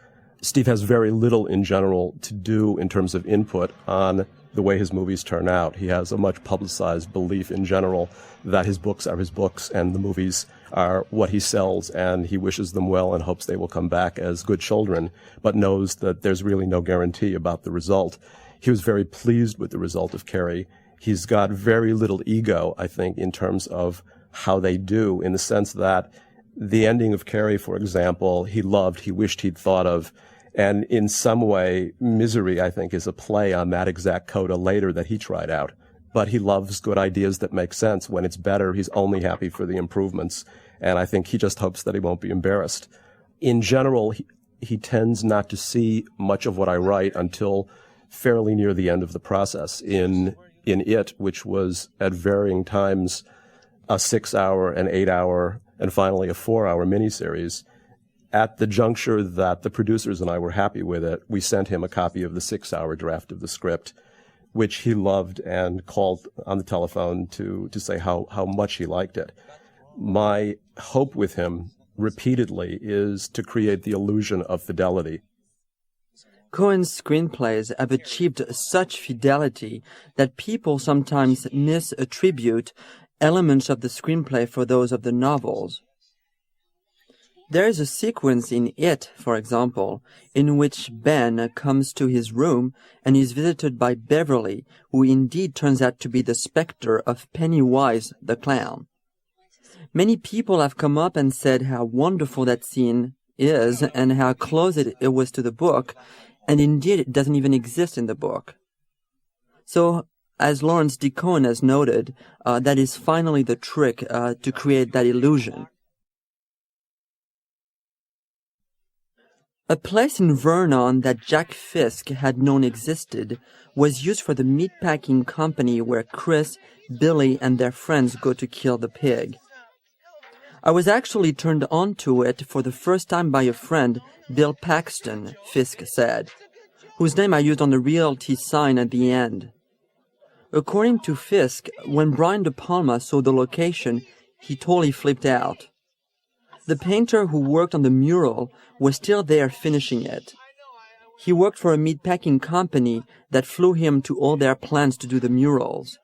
Steve has very little in general to do in terms of input on the way his movies turn out. He has a much publicized belief in general that his books are his books and the movies are what he sells, and he wishes them well and hopes they will come back as good children, but knows that there's really no guarantee about the result. He was very pleased with the result of Cawree. He's got very little ego, I think, in terms of how they do, in the sense that the ending of Cawree, for example, he loved, he wished he'd thought of. And in some way, Misery, I think, is a play on that exact coda later that he tried out. But he loves good ideas that make sense. When it's better, he's only happy for the improvements. And I think he just hopes that he won't be embarrassed. In general, he tends not to see much of what I write until fairly near the end of the process. In It, which was at varying times a 6-hour, an 8-hour, and finally a 4-hour miniseries, at the juncture that the producers and I were happy with it, we sent him a copy of the 6-hour draft of the script, which he loved and called on the telephone to say how much he liked it. My hope with him repeatedly is to create the illusion of fidelity. Cohen's screenplays have achieved such fidelity that people sometimes misattribute elements of the screenplay for those of the novels. There is a sequence in It, for example, in which Ben comes to his room and is visited by Beverly, who indeed turns out to be the specter of Pennywise the clown. Many people have come up and said how wonderful that scene is and how close it was to the book, and indeed it doesn't even exist in the book. So, as Lawrence D. Cohen has noted, that is finally the trick to create that illusion. A place in Vernon that Jack Fisk had known existed was used for the meatpacking company where Chris, Billy, and their friends go to kill the pig. I was actually turned on to it for the first time by a friend, Bill Paxton, Fisk said, whose name I used on the realty sign at the end. According to Fisk, when Brian De Palma saw the location, he totally flipped out. The painter who worked on the mural was still there finishing it. He worked for a meatpacking company that flew him to all their plants to do the murals.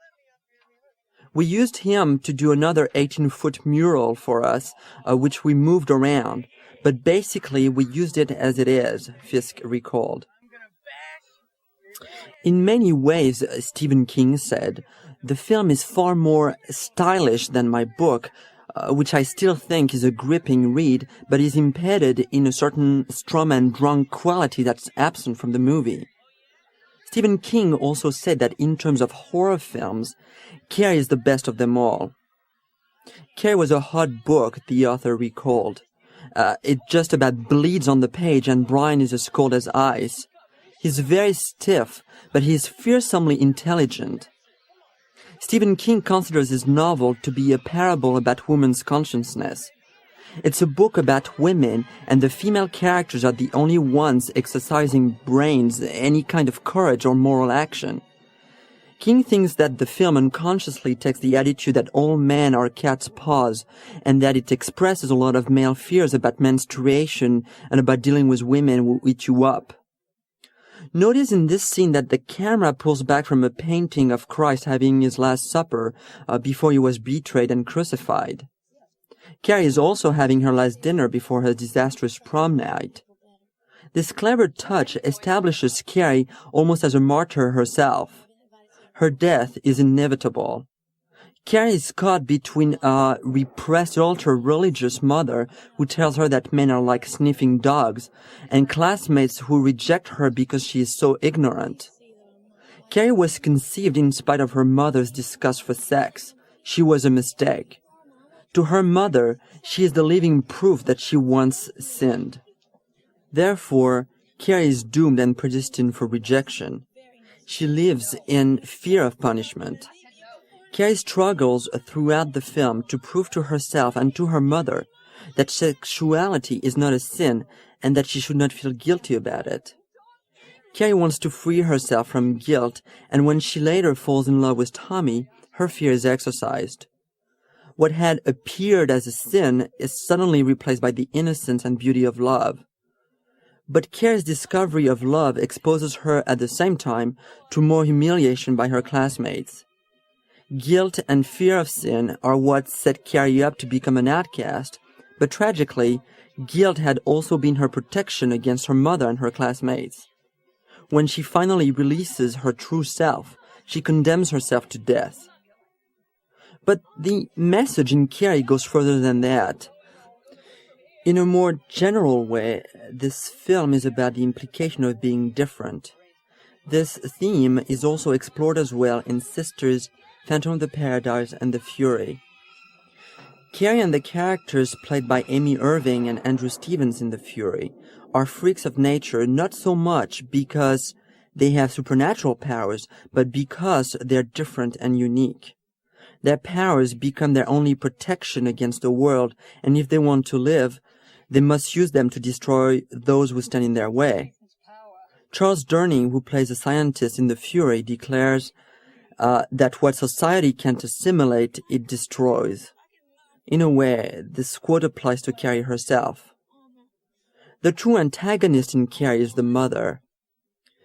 We used him to do another 18-foot mural for us, which we moved around, but basically we used it as it is, Fisk recalled. In many ways, Stephen King said, the film is far more stylish than my book, which I still think is a gripping read, but is embedded in a certain strum and drunk quality that's absent from the movie. Stephen King also said that in terms of horror films, Cawree is the best of them all. Cawree was a hot book, the author recalled. It just about bleeds on the page and Brian is as cold as ice. He's very stiff, but he's fearsomely intelligent. Stephen King considers his novel to be a parable about women's consciousness. It's a book about women, and the female characters are the only ones exercising brains, any kind of courage or moral action. King thinks that the film unconsciously takes the attitude that all men are cat's paws, and that it expresses a lot of male fears about menstruation and about dealing with women who eat you up. Notice in this scene that the camera pulls back from a painting of Christ having his Last Supper before he was betrayed and crucified. Cawree is also having her last dinner before her disastrous prom night. This clever touch establishes Cawree almost as a martyr herself. Her death is inevitable. Cawree is caught between a repressed ultra-religious mother who tells her that men are like sniffing dogs, and classmates who reject her because she is so ignorant. Cawree was conceived in spite of her mother's disgust for sex. She was a mistake. To her mother, she is the living proof that she once sinned. Therefore, Cawree is doomed and predestined for rejection. She lives in fear of punishment. Cawree struggles throughout the film to prove to herself and to her mother that sexuality is not a sin and that she should not feel guilty about it. Cawree wants to free herself from guilt, and when she later falls in love with Tommy, her fear is exorcised. What had appeared as a sin is suddenly replaced by the innocence and beauty of love. But Cawree's discovery of love exposes her at the same time to more humiliation by her classmates. Guilt and fear of sin are what set Cawree up to become an outcast, but tragically, guilt had also been her protection against her mother and her classmates. When she finally releases her true self, she condemns herself to death. But the message in Cawree goes further than that. In a more general way, this film is about the implication of being different. This theme is also explored as well in Sisters, Phantom of the Paradise, and The Fury. Cawree and the characters played by Amy Irving and Andrew Stevens in The Fury are freaks of nature, not so much because they have supernatural powers, but because they're different and unique. Their powers become their only protection against the world, and if they want to live, they must use them to destroy those who stand in their way. Charles Durning, who plays a scientist in The Fury, declares that what society can't assimilate, it destroys. In a way, this quote applies to Cawree herself. The true antagonist in Cawree is the mother.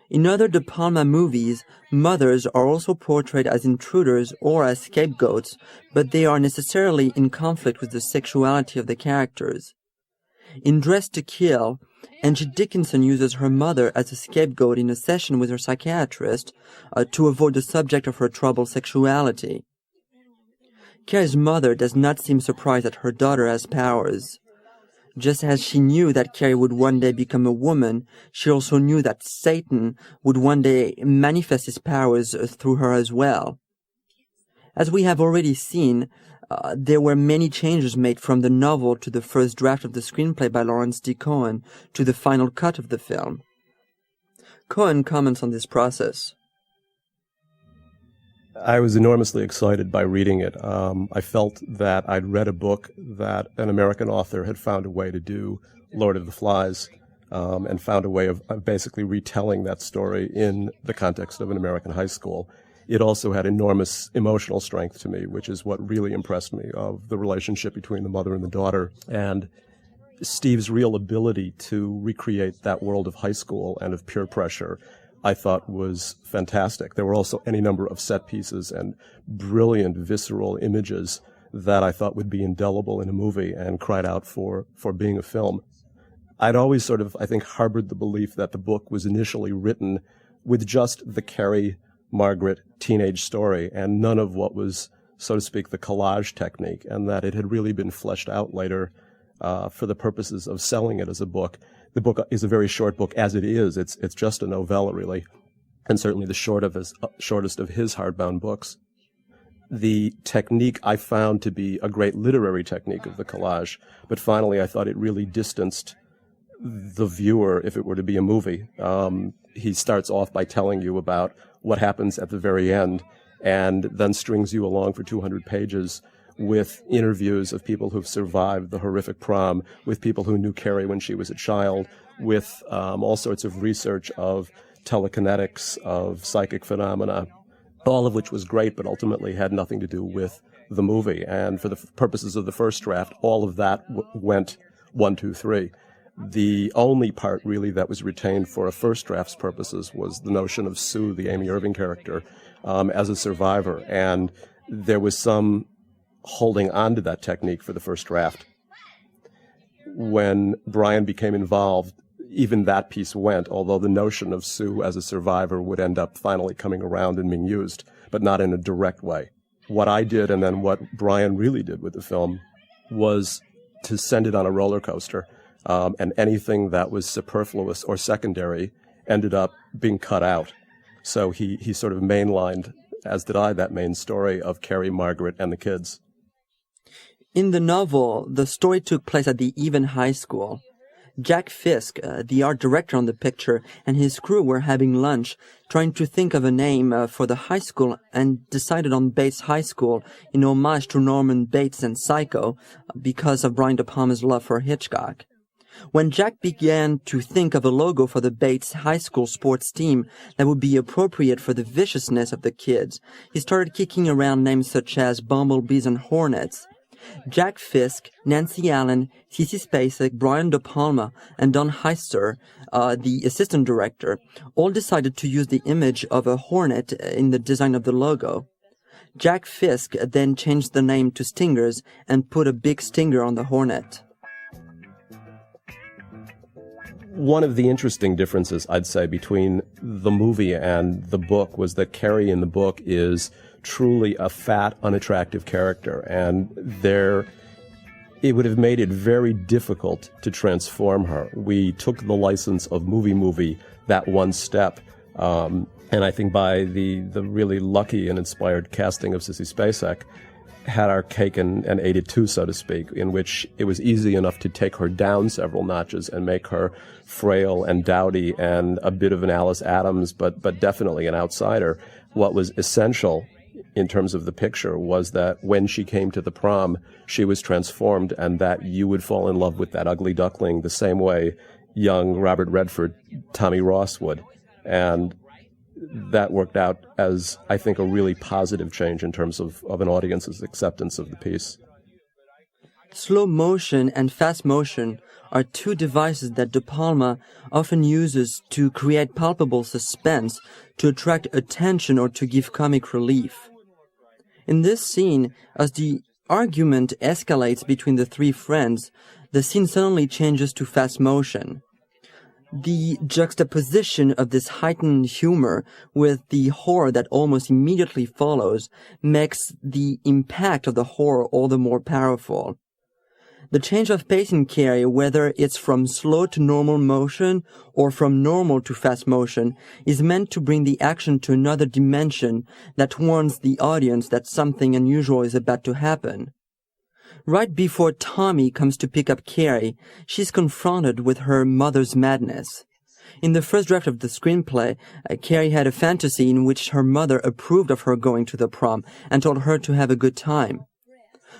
In other De Palma movies, mothers are also portrayed as intruders or as scapegoats, but they are necessarily in conflict with the sexuality of the characters. In Dressed to Kill, Angie Dickinson uses her mother as a scapegoat in a session with her psychiatrist to avoid the subject of her troubled sexuality. Cawree's mother does not seem surprised that her daughter has powers. Just as she knew that Cawree would one day become a woman, she also knew that Satan would one day manifest his powers through her as well. As we have already seen, there were many changes made from the novel to the first draft of the screenplay by Lawrence D. Cohen to the final cut of the film. Cohen comments on this process. I was enormously excited by reading it. I felt that I'd read a book that an American author had found a way to do Lord of the Flies, and found a way of basically retelling that story in the context of an American high school. It also had enormous emotional strength to me, which is what really impressed me, of the relationship between the mother and the daughter, and Steve's real ability to recreate that world of high school and of peer pressure, I thought was fantastic. There were also any number of set pieces and brilliant visceral images that I thought would be indelible in a movie and cried out for being a film. I'd always sort of, I think, harbored the belief that the book was initially written with just the Cawree Margaret teenage story and none of what was, so to speak, the collage technique, and that it had really been fleshed out later for the purposes of selling it as a book. The book is a very short book as it is. It's just a novella, really, and certainly the shortest of his hardbound books. The technique I found to be a great literary technique of the collage, but finally I thought it really distanced the viewer if it were to be a movie. He starts off by telling you about what happens at the very end, and then strings you along for 200 pages with interviews of people who've survived the horrific prom, with people who knew Cawree when she was a child, with all sorts of research of telekinetics, of psychic phenomena, all of which was great, but ultimately had nothing to do with the movie. And for the purposes of the first draft, all of that went 1, 2, 3. The only part really that was retained for a first draft's purposes was the notion of Sue, the Amy Irving character, as a survivor. And there was some holding on to that technique for the first draft. When Brian became involved, even that piece went, although the notion of Sue as a survivor would end up finally coming around and being used, but not in a direct way. What I did, and then what Brian really did with the film, was to send it on a roller coaster. And anything that was superfluous or secondary ended up being cut out. So he sort of mainlined, as did I, that main story of Carrie, Margaret, and the kids. In the novel, the story took place at the Even High School. Jack Fisk, the art director on the picture, and his crew were having lunch, trying to think of a name for the high school, and decided on Bates High School in homage to Norman Bates and Psycho because of Brian De Palma's love for Hitchcock. When Jack began to think of a logo for the Bates High School sports team that would be appropriate for the viciousness of the kids, he started kicking around names such as Bumblebees and Hornets. Jack Fisk, Nancy Allen, Sissy Spacek, Brian De Palma, and Don Heister, the assistant director, all decided to use the image of a hornet in the design of the logo. Jack Fisk then changed the name to Stingers and put a big stinger on the hornet. One of the interesting differences, I'd say, between the movie and the book was that Carrie in the book is truly a fat, unattractive character, and it would have made it very difficult to transform her. We took the license of movie that one step, and I think by the really lucky and inspired casting of Sissy Spacek, had our cake and ate it too, so to speak, in which it was easy enough to take her down several notches and make her frail and dowdy and a bit of an Alice Adams, but definitely an outsider. What was essential in terms of the picture was that when she came to the prom, she was transformed, and that you would fall in love with that ugly duckling the same way young Robert Redford, Tommy Ross would. And that worked out as, I think, a really positive change in terms of an audience's acceptance of the piece. Slow motion and fast motion are two devices that De Palma often uses to create palpable suspense, to attract attention, or to give comic relief. In this scene, as the argument escalates between the three friends, the scene suddenly changes to fast motion. The juxtaposition of this heightened humor with the horror that almost immediately follows makes the impact of the horror all the more powerful. The change of pace in Carrie, whether it's from slow to normal motion or from normal to fast motion, is meant to bring the action to another dimension that warns the audience that something unusual is about to happen. Right before Tommy comes to pick up Carrie, she's confronted with her mother's madness. In the first draft of the screenplay, Carrie had a fantasy in which her mother approved of her going to the prom and told her to have a good time.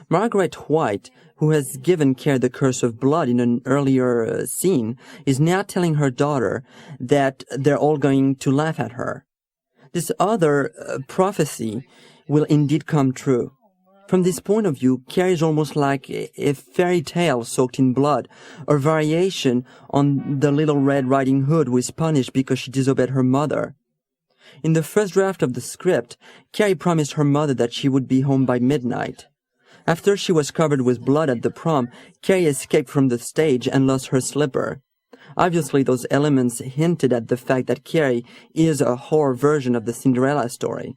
Margaret White, who has given Carrie the curse of blood in an earlier scene, is now telling her daughter that they're all going to laugh at her. This other prophecy will indeed come true. From this point of view, Carrie is almost like a fairy tale soaked in blood, or variation on the Little Red Riding Hood who is punished because she disobeyed her mother. In the first draft of the script, Carrie promised her mother that she would be home by midnight. After she was covered with blood at the prom, Carrie escaped from the stage and lost her slipper. Obviously, those elements hinted at the fact that Carrie is a horror version of the Cinderella story.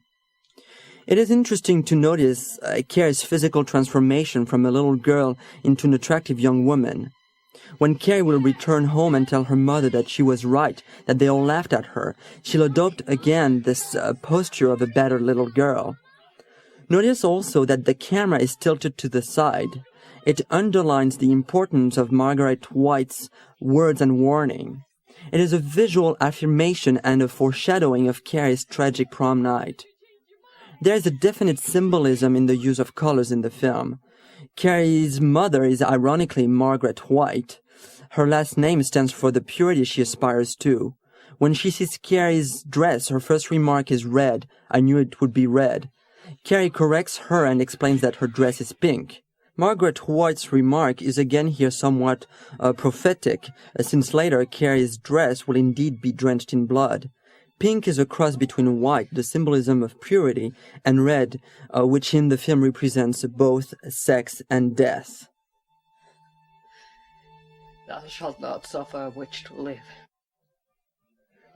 It is interesting to notice Carrie's physical transformation from a little girl into an attractive young woman. When Carrie will return home and tell her mother that she was right, that they all laughed at her, she'll adopt again this posture of a battered little girl. Notice also that the camera is tilted to the side. It underlines the importance of Margaret White's words and warning. It is a visual affirmation and a foreshadowing of Carrie's tragic prom night. There is a definite symbolism in the use of colors in the film. Carrie's mother is ironically Margaret White. Her last name stands for the purity she aspires to. When she sees Carrie's dress, her first remark is red. I knew it would be red. Cawree corrects her and explains that her dress is pink. Margaret White's remark is again here somewhat prophetic, since later Carrie's dress will indeed be drenched in blood. Pink is a cross between white, the symbolism of purity, and red, which in the film represents both sex and death. Thou shalt not suffer a witch to live.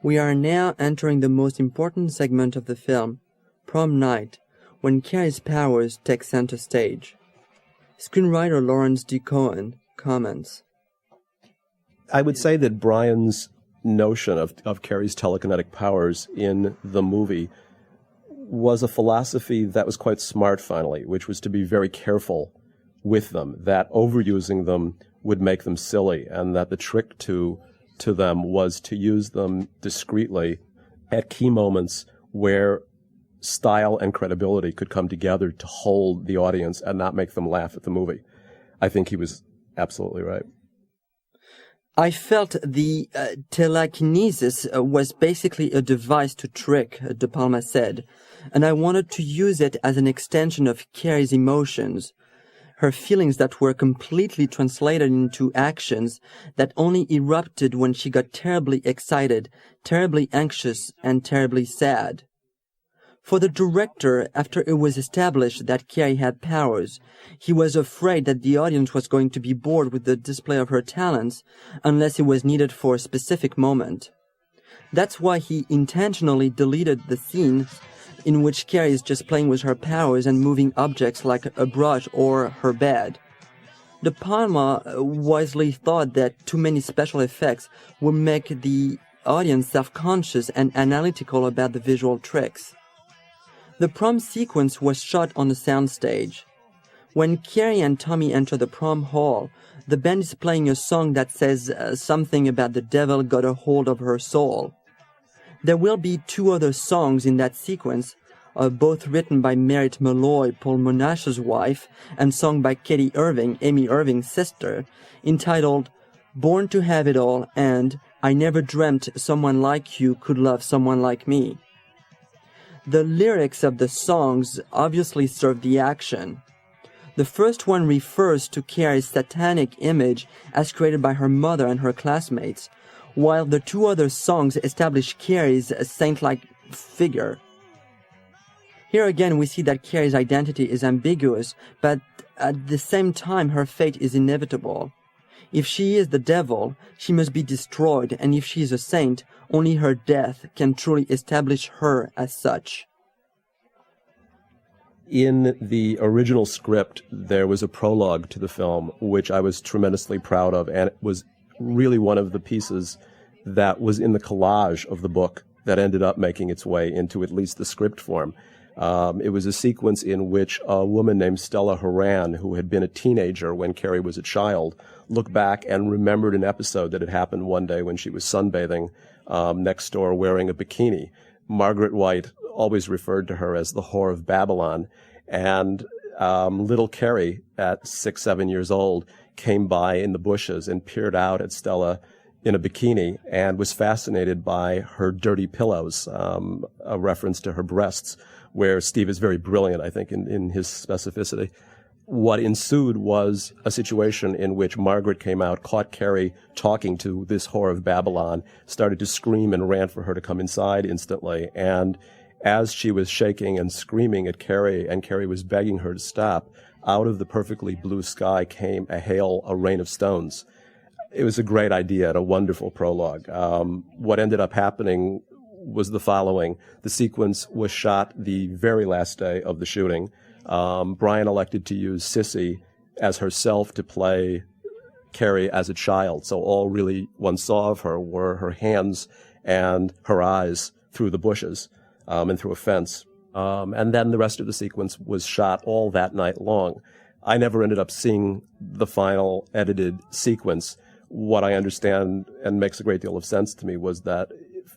We are now entering the most important segment of the film, prom night, when Carrie's powers take center stage. Screenwriter Lawrence D. Cohen comments. I would say that Brian's notion of Carrie's telekinetic powers in the movie was a philosophy that was quite smart, finally, which was to be very careful with them, that overusing them would make them silly, and that the trick to them was to use them discreetly at key moments where style and credibility could come together to hold the audience and not make them laugh at the movie. I think he was absolutely right. I felt the telekinesis was basically a device to trick, De Palma said, and I wanted to use it as an extension of Carrie's emotions, her feelings that were completely translated into actions that only erupted when she got terribly excited, terribly anxious, and terribly sad. For the director, after it was established that Cawree had powers, he was afraid that the audience was going to be bored with the display of her talents unless it was needed for a specific moment. That's why he intentionally deleted the scene in which Cawree is just playing with her powers and moving objects like a brush or her bed. De Palma wisely thought that too many special effects would make the audience self-conscious and analytical about the visual tricks. The prom sequence was shot on a soundstage. When Cawree and Tommy enter the prom hall, the band is playing a song that says something about the devil got a hold of her soul. There will be two other songs in that sequence, both written by Merritt Malloy, Paul Monash's wife, and sung by Katie Irving, Amy Irving's sister, entitled Born to Have It All and I Never Dreamt Someone Like You Could Love Someone Like Me. The lyrics of the songs obviously serve the action. The first one refers to Cawree's satanic image as created by her mother and her classmates, while the two other songs establish Cawree's saint-like figure. Here again we see that Cawree's identity is ambiguous, but at the same time her fate is inevitable. If she is the devil, she must be destroyed, and if she is a saint, only her death can truly establish her as such. In the original script, there was a prologue to the film, which I was tremendously proud of, and it was really one of the pieces that was in the collage of the book that ended up making its way into at least the script form. It was a sequence in which a woman named Stella Horan, who had been a teenager when Cawree was a child, looked back and remembered an episode that had happened one day when she was sunbathing next door wearing a bikini. Margaret White always referred to her as the whore of Babylon, and little Cawree, at 6, 7 years old, came by in the bushes and peered out at Stella in a bikini and was fascinated by her dirty pillows, a reference to her breasts, where Steve is very brilliant, I think, in his specificity. What ensued was a situation in which Margaret came out, caught Cawree talking to this whore of Babylon, started to scream and ran for her to come inside instantly. And as she was shaking and screaming at Cawree, and Cawree was begging her to stop, out of the perfectly blue sky came a rain of stones. It was a great idea and a wonderful prologue. What ended up happening was the following. The sequence was shot the very last day of the shooting. Brian elected to use Sissy as herself to play Cawree as a child. So all really one saw of her were her hands and her eyes through the bushes and through a fence. And then the rest of the sequence was shot all that night long. I never ended up seeing the final edited sequence. What I understand and makes a great deal of sense to me was that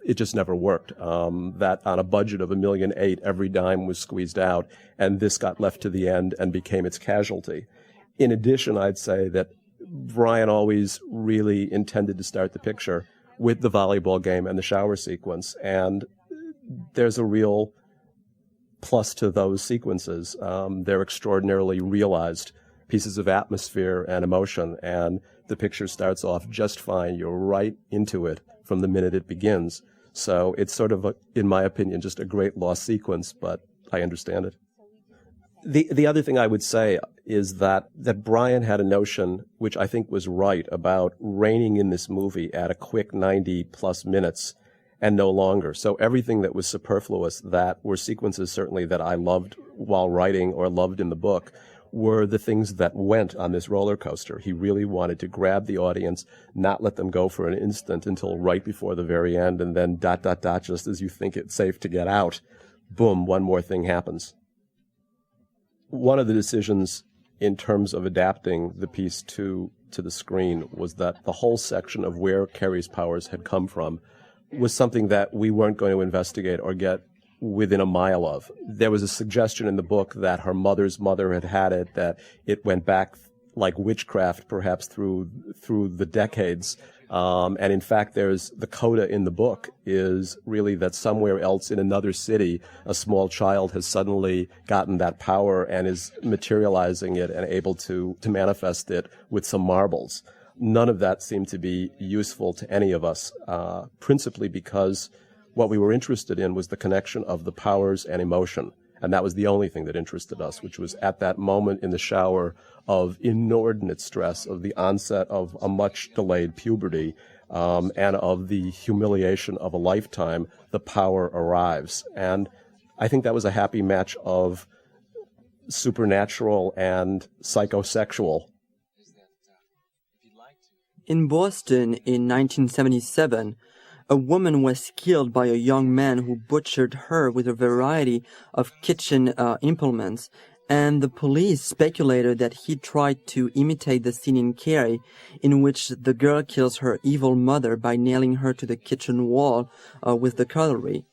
it just never worked. That on a budget of $1.8 million, every dime was squeezed out, and this got left to the end and became its casualty. In addition, I'd say that Brian always really intended to start the picture with the volleyball game and the shower sequence. And there's a real plus to those sequences. They're extraordinarily realized pieces of atmosphere and emotion, and the picture starts off just fine. You're right into it from the minute it begins. So it's sort of, in my opinion, just a great lost sequence, but I understand it. The other thing I would say is that Brian had a notion, which I think was right, about reining in this movie at a quick 90-plus minutes and no longer. So everything that was superfluous, that were sequences certainly that I loved while writing or loved in the book, were the things that went on this roller coaster. He really wanted to grab the audience, not let them go for an instant until right before the very end, and then ... just as you think it's safe to get out, boom, one more thing happens. One of the decisions in terms of adapting the piece to the screen was that the whole section of where Carrie's powers had come from was something that we weren't going to investigate or get within a mile of. There was a suggestion in the book that her mother's mother had it, that it went back like witchcraft, perhaps through the decades. And in fact, there's the coda in the book is really that somewhere else in another city, a small child has suddenly gotten that power and is materializing it and able to manifest it with some marbles. None of that seemed to be useful to any of us, principally because what we were interested in was the connection of the powers and emotion. And that was the only thing that interested us, which was at that moment in the shower of inordinate stress, of the onset of a much delayed puberty, and of the humiliation of a lifetime, the power arrives. And I think that was a happy match of supernatural and psychosexual. In Boston in 1977, a woman was killed by a young man who butchered her with a variety of kitchen implements, and the police speculated that he tried to imitate the scene in Cawree, in which the girl kills her evil mother by nailing her to the kitchen wall with the cutlery.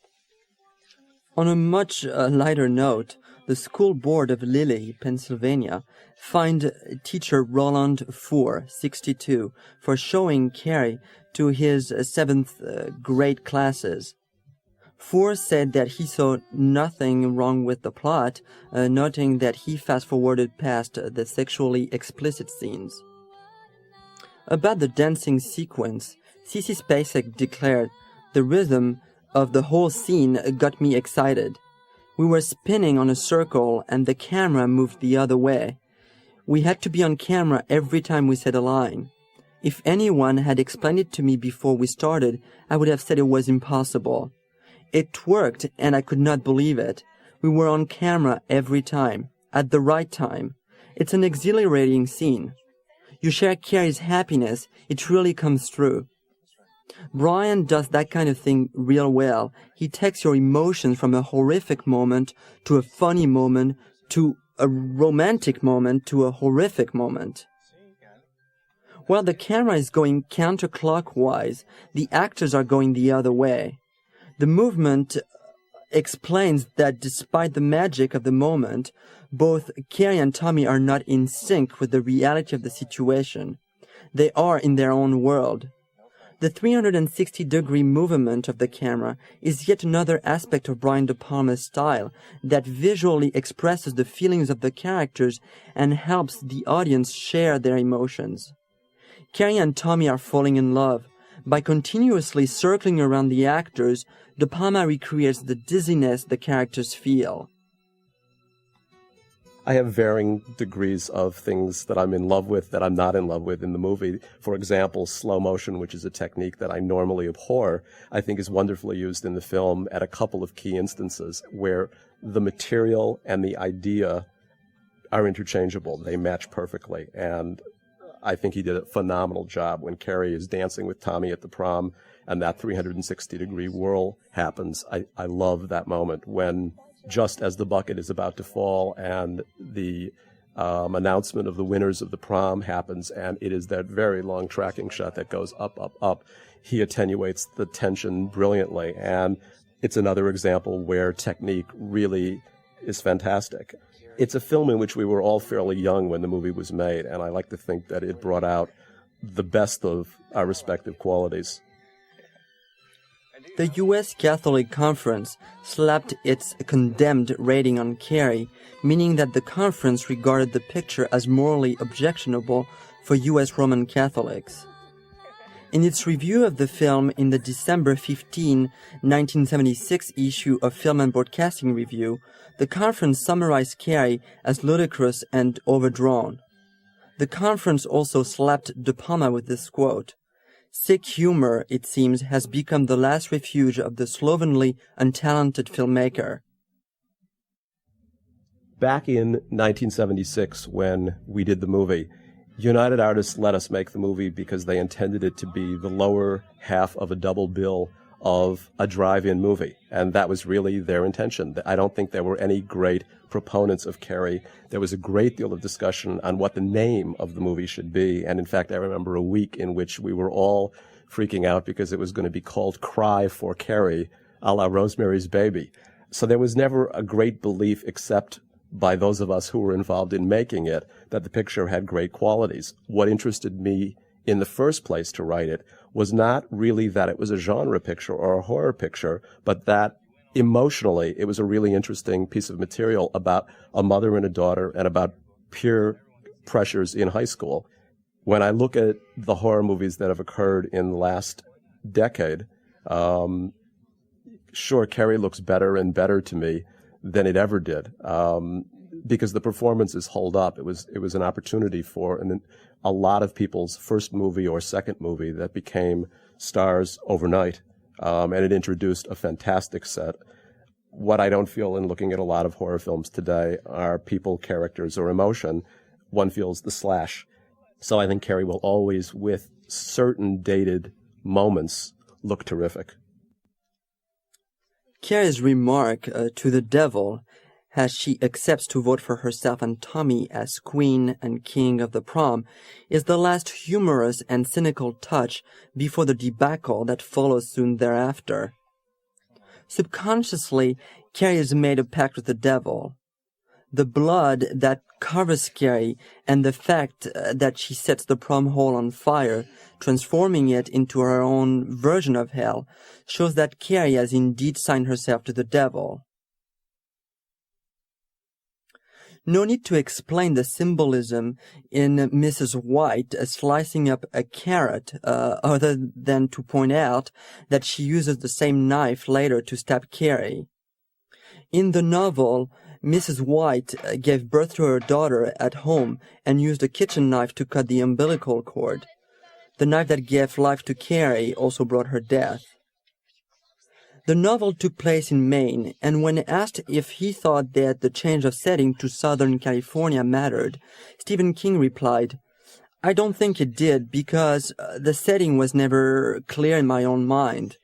On a much lighter note, the school board of Lilly, Pennsylvania, fined teacher Roland Four, 62, for showing Cawree to his 7th grade classes. Four said that he saw nothing wrong with the plot, noting that he fast-forwarded past the sexually explicit scenes. About the dancing sequence, Sissy Spacek declared, "The rhythm of the whole scene got me excited. We were spinning on a circle and the camera moved the other way. We had to be on camera every time we said a line. If anyone had explained it to me before we started, I would have said it was impossible. It worked and I could not believe it. We were on camera every time, at the right time. It's an exhilarating scene. You share Carrie's happiness, it really comes through." Brian does that kind of thing real well. He takes your emotions from a horrific moment to a funny moment to a romantic moment to a horrific moment. While the camera is going counterclockwise, the actors are going the other way. The movement explains that despite the magic of the moment, both Cawree and Tommy are not in sync with the reality of the situation. They are in their own world. The 360-degree movement of the camera is yet another aspect of Brian De Palma's style that visually expresses the feelings of the characters and helps the audience share their emotions. Cawree and Tommy are falling in love. By continuously circling around the actors, De Palma recreates the dizziness the characters feel. I have varying degrees of things that I'm in love with, that I'm not in love with in the movie. For example, slow motion, which is a technique that I normally abhor, I think is wonderfully used in the film at a couple of key instances where the material and the idea are interchangeable. They match perfectly. And I think he did a phenomenal job when Cawree is dancing with Tommy at the prom and that 360-degree whirl happens. I love that moment when, just as the bucket is about to fall and the announcement of the winners of the prom happens, and it is that very long tracking shot that goes up, up, up. He attenuates the tension brilliantly, and it's another example where technique really is fantastic. It's a film in which we were all fairly young when the movie was made, and I like to think that it brought out the best of our respective qualities. The U.S. Catholic Conference slapped its condemned rating on Cawree, meaning that the conference regarded the picture as morally objectionable for U.S. Roman Catholics. In its review of the film in the December 15, 1976 issue of Film and Broadcasting Review, the conference summarized Cawree as ludicrous and overdrawn. The conference also slapped De Palma with this quote, "Sick humor, it seems, has become the last refuge of the slovenly, untalented filmmaker." Back in 1976, when we did the movie, United Artists let us make the movie because they intended it to be the lower half of a double bill of a drive-in movie, and that was really their intention. I don't think there were any great proponents of Cawree. There was a great deal of discussion on what the name of the movie should be, and in fact, I remember a week in which we were all freaking out because it was going to be called Cry for Cawree, a la Rosemary's Baby. So there was never a great belief, except by those of us who were involved in making it, that the picture had great qualities. What interested me in the first place to write it was not really that it was a genre picture or a horror picture, but that emotionally it was a really interesting piece of material about a mother and a daughter and about peer pressures in high school. When I look at the horror movies that have occurred in the last decade, sure, Cawree looks better and better to me than it ever did, because the performances hold up. It was an opportunity for a lot of people's first movie or second movie that became stars overnight, and it introduced a fantastic set. What I don't feel in looking at a lot of horror films today are people, characters, or emotion. One feels the slash. So I think Cawree will always, with certain dated moments, look terrific. Cawree's remark to the devil, as she accepts to vote for herself and Tommy as queen and king of the prom, is the last humorous and cynical touch before the debacle that follows soon thereafter. Subconsciously, Cawree has made a pact with the devil. The blood that covers Cawree and the fact that she sets the prom hall on fire, transforming it into her own version of hell, shows that Cawree has indeed signed herself to the devil. No need to explain the symbolism in Mrs. White slicing up a carrot, other than to point out that she uses the same knife later to stab Cawree. In the novel, Mrs. White gave birth to her daughter at home and used a kitchen knife to cut the umbilical cord. The knife that gave life to Cawree also brought her death. The novel took place in Maine, and when asked if he thought that the change of setting to Southern California mattered, Stephen King replied, "I don't think it did because the setting was never clear in my own mind.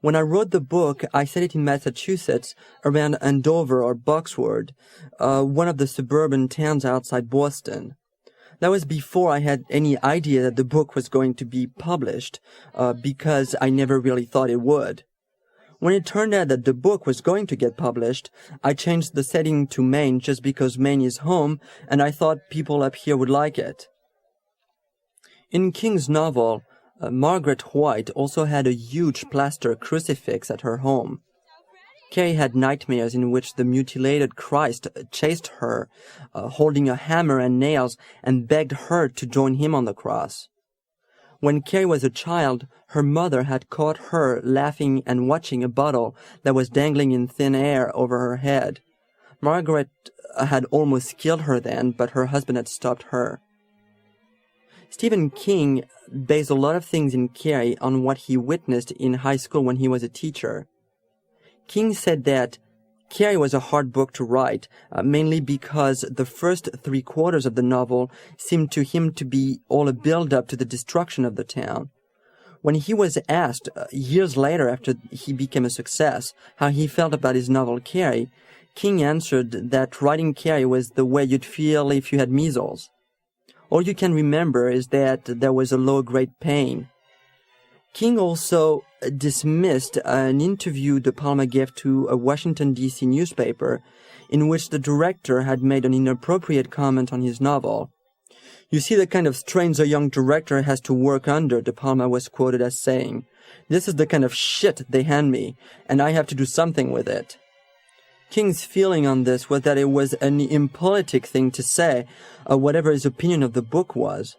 When I wrote the book, I set it in Massachusetts, around Andover or Boxwood, one of the suburban towns outside Boston. That was before I had any idea that the book was going to be published, because I never really thought it would. When it turned out that the book was going to get published, I changed the setting to Maine just because Maine is home, and I thought people up here would like it." In King's novel, Margaret White also had a huge plaster crucifix at her home. Cawree had nightmares in which the mutilated Christ chased her, holding a hammer and nails, and begged her to join him on the cross. When Cawree was a child, her mother had caught her laughing and watching a bottle that was dangling in thin air over her head. Margaret had almost killed her then, but her husband had stopped her. Stephen King based a lot of things in Cawree on what he witnessed in high school when he was a teacher. King said that Cawree was a hard book to write, mainly because the first 3/4 of the novel seemed to him to be all a build-up to the destruction of the town. When he was asked, years later after he became a success, how he felt about his novel Cawree, King answered that writing Cawree was the way you'd feel if you had measles. All you can remember is that there was a low-grade pain. King also dismissed an interview De Palma gave to a Washington, D.C. newspaper in which the director had made an inappropriate comment on his novel. You see the kind of strains a young director has to work under, De Palma was quoted as saying. This is the kind of shit they hand me, and I have to do something with it. King's feeling on this was that it was an impolitic thing to say, whatever his opinion of the book was.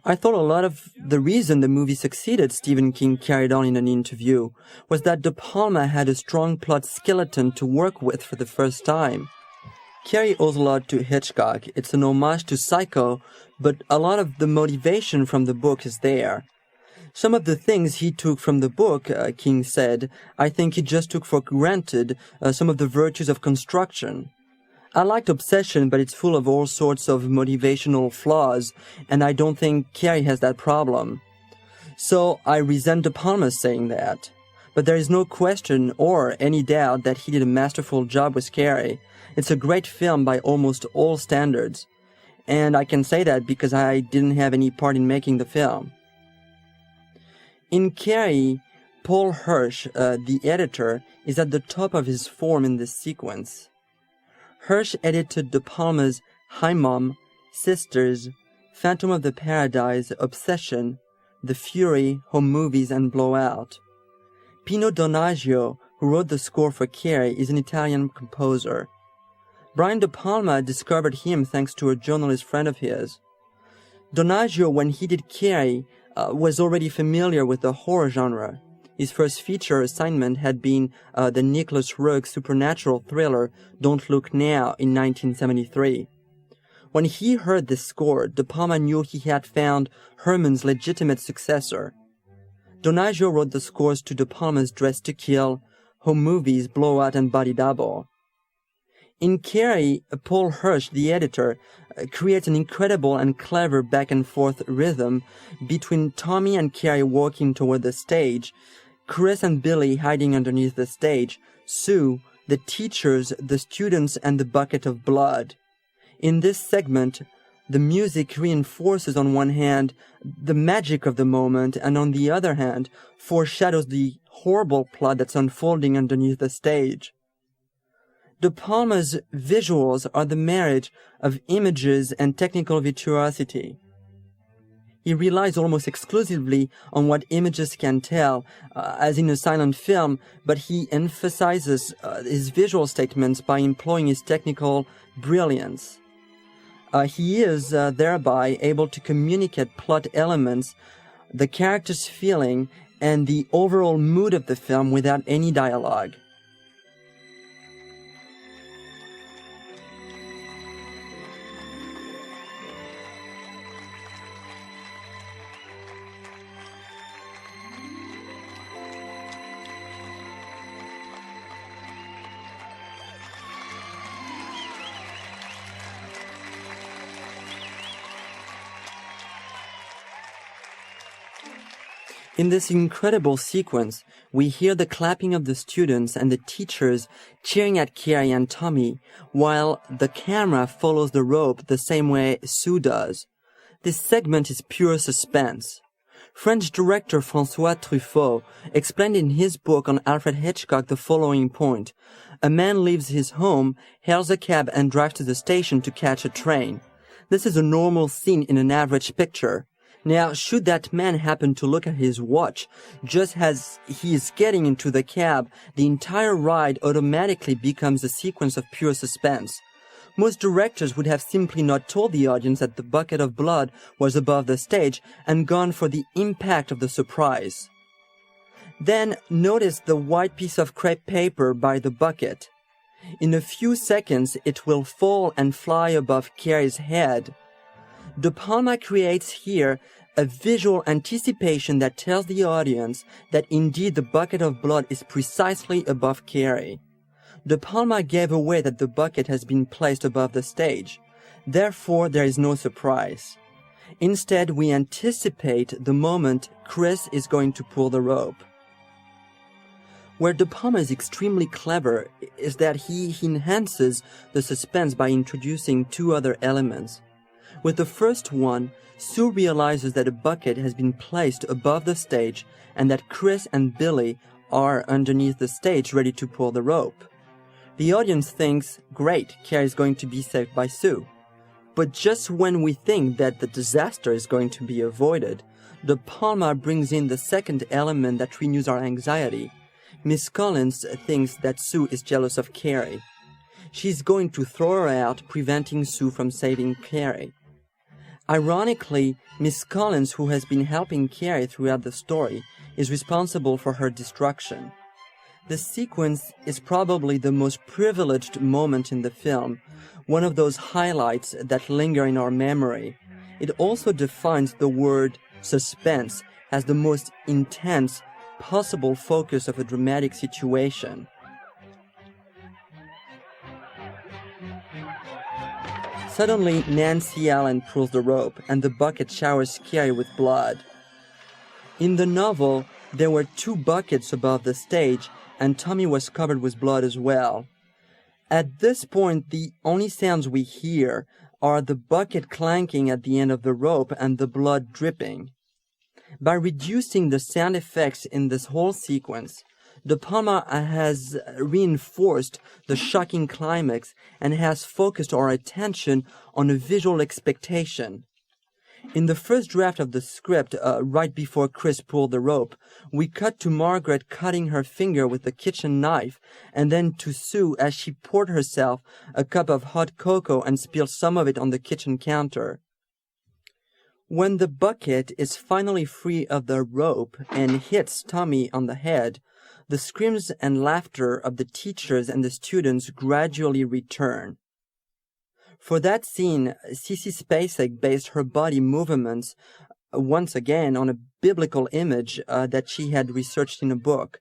I thought a lot of the reason the movie succeeded, Stephen King carried on in an interview, was that De Palma had a strong plot skeleton to work with for the first time. Cawree owes a lot to Hitchcock. It's an homage to Psycho, but a lot of the motivation from the book is there. Some of the things he took from the book, King said, I think he just took for granted some of the virtues of construction. I liked Obsession, but it's full of all sorts of motivational flaws, and I don't think Cawree has that problem. So I resent De Palma saying that. But there is no question or any doubt that he did a masterful job with Cawree. It's a great film by almost all standards. And I can say that because I didn't have any part in making the film. In Cawree, Paul Hirsch, the editor, is at the top of his form in this sequence. Hirsch edited De Palma's Hi Mom, Sisters, Phantom of the Paradise, Obsession, The Fury, Home Movies, and Blowout. Pino Donaggio, who wrote the score for Cawree, is an Italian composer. Brian De Palma discovered him thanks to a journalist friend of his. Donaggio, when he did Cawree, was already familiar with the horror genre. His first feature assignment had been the Nicholas Roeg supernatural thriller Don't Look Now in 1973. When he heard this score, De Palma knew he had found Herman's legitimate successor. Donaggio wrote the scores to De Palma's Dress to Kill, Home Movies, Blowout, and Body Double. In Cawree, Paul Hirsch, the editor, creates an incredible and clever back-and-forth rhythm between Tommy and Cawree walking toward the stage, Chris and Billy hiding underneath the stage, Sue, the teachers, the students, and the bucket of blood. In this segment, the music reinforces on one hand the magic of the moment, and on the other hand, foreshadows the horrible plot that's unfolding underneath the stage. De Palma's visuals are the marriage of images and technical virtuosity. He relies almost exclusively on what images can tell, as in a silent film, but he emphasizes his visual statements by employing his technical brilliance. He is thereby able to communicate plot elements, the character's feeling, and the overall mood of the film without any dialogue. In this incredible sequence, we hear the clapping of the students and the teachers cheering at Cawree and Tommy, while the camera follows the rope the same way Sue does. This segment is pure suspense. French director François Truffaut explained in his book on Alfred Hitchcock the following point. A man leaves his home, hails a cab, and drives to the station to catch a train. This is a normal scene in an average picture. Now, should that man happen to look at his watch, just as he is getting into the cab, the entire ride automatically becomes a sequence of pure suspense. Most directors would have simply not told the audience that the bucket of blood was above the stage and gone for the impact of the surprise. Then notice the white piece of crepe paper by the bucket. In a few seconds, it will fall and fly above Cawree's head. De Palma creates here a visual anticipation that tells the audience that indeed the bucket of blood is precisely above Cawree. De Palma gave away that the bucket has been placed above the stage. Therefore, there is no surprise. Instead, we anticipate the moment Chris is going to pull the rope. Where De Palma is extremely clever is that he enhances the suspense by introducing two other elements. With the first one, Sue realizes that a bucket has been placed above the stage and that Chris and Billy are underneath the stage ready to pull the rope. The audience thinks, great, Cawree is going to be saved by Sue. But just when we think that the disaster is going to be avoided, De Palma brings in the second element that renews our anxiety. Miss Collins thinks that Sue is jealous of Cawree. She's going to throw her out, preventing Sue from saving Cawree. Ironically, Miss Collins, who has been helping Cawree throughout the story, is responsible for her destruction. The sequence is probably the most privileged moment in the film, one of those highlights that linger in our memory. It also defines the word suspense as the most intense possible focus of a dramatic situation. Suddenly, Nancy Allen pulls the rope, and the bucket showers Cawree with blood. In the novel, there were 2 buckets above the stage, and Tommy was covered with blood as well. At this point, the only sounds we hear are the bucket clanking at the end of the rope and the blood dripping. By reducing the sound effects in this whole sequence, De Palma has reinforced the shocking climax and has focused our attention on a visual expectation. In the first draft of the script, right before Chris pulled the rope, we cut to Margaret cutting her finger with the kitchen knife, and then to Sue as she poured herself a cup of hot cocoa and spilled some of it on the kitchen counter. When the bucket is finally free of the rope and hits Tommy on the head, the screams and laughter of the teachers and the students gradually return. For that scene, Sissy Spacek based her body movements once again on a biblical image that she had researched in a book.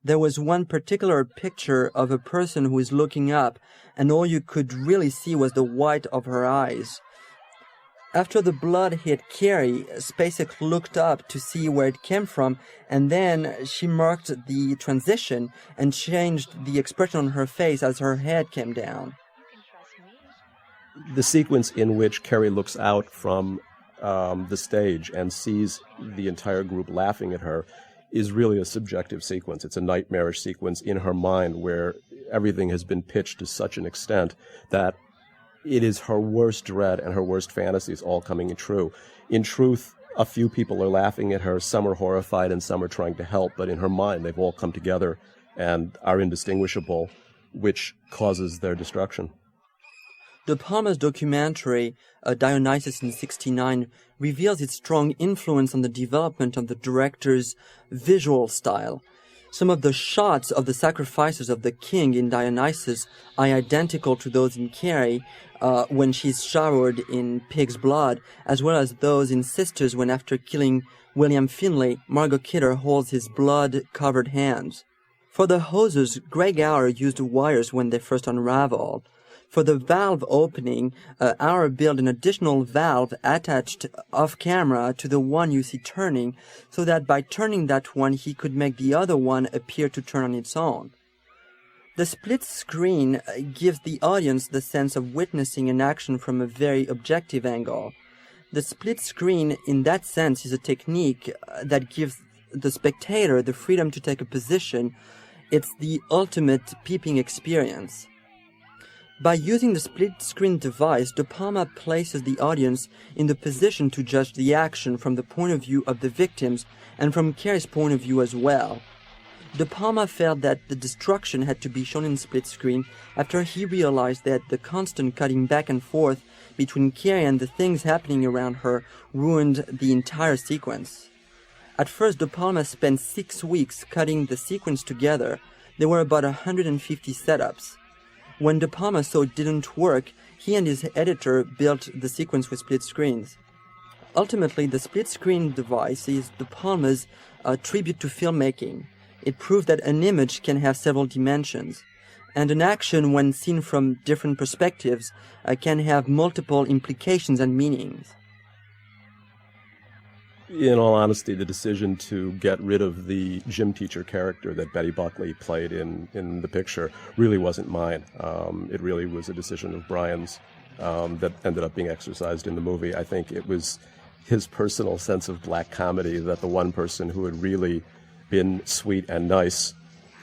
There was one particular picture of a person who is looking up, and all you could really see was the white of her eyes. After the blood hit Cawree, Spacek looked up to see where it came from, and then she marked the transition and changed the expression on her face as her head came down. The sequence in which Cawree looks out from the stage and sees the entire group laughing at her is really a subjective sequence. It's a nightmarish sequence in her mind where everything has been pitched to such an extent that it is her worst dread and her worst fantasies all coming true. In truth, a few people are laughing at her, some are horrified and some are trying to help, but in her mind they've all come together and are indistinguishable, which causes their destruction. De Palma's documentary, Dionysus in '69, reveals its strong influence on the development of the director's visual style. Some of the shots of the sacrifices of the king in Dionysus are identical to those in Cawree when she's showered in pig's blood, as well as those in Sisters when, after killing William Finlay, Margot Kidder holds his blood-covered hands. For the hoses, Greg Auer used wires when they first unraveled. For the valve opening, Auer built an additional valve attached off-camera to the one you see turning, so that by turning that one he could make the other one appear to turn on its own. The split screen gives the audience the sense of witnessing an action from a very objective angle. The split screen, in that sense, is a technique that gives the spectator the freedom to take a position. It's the ultimate peeping experience. By using the split-screen device, De Palma places the audience in the position to judge the action from the point of view of the victims and from Cawree's point of view as well. De Palma felt that the destruction had to be shown in split-screen after he realized that the constant cutting back and forth between Cawree and the things happening around her ruined the entire sequence. At first, De Palma spent 6 weeks cutting the sequence together. There were about 150 setups. When De Palma saw it didn't work, he and his editor built the sequence with split screens. Ultimately, the split screen device is De Palma's tribute to filmmaking. It proved that an image can have several dimensions, and an action, when seen from different perspectives, can have multiple implications and meanings. In all honesty, the decision to get rid of the gym teacher character that Betty Buckley played in the picture really wasn't mine. It really was a decision of Brian's that ended up being exercised in the movie. I think it was his personal sense of black comedy that the one person who had really been sweet and nice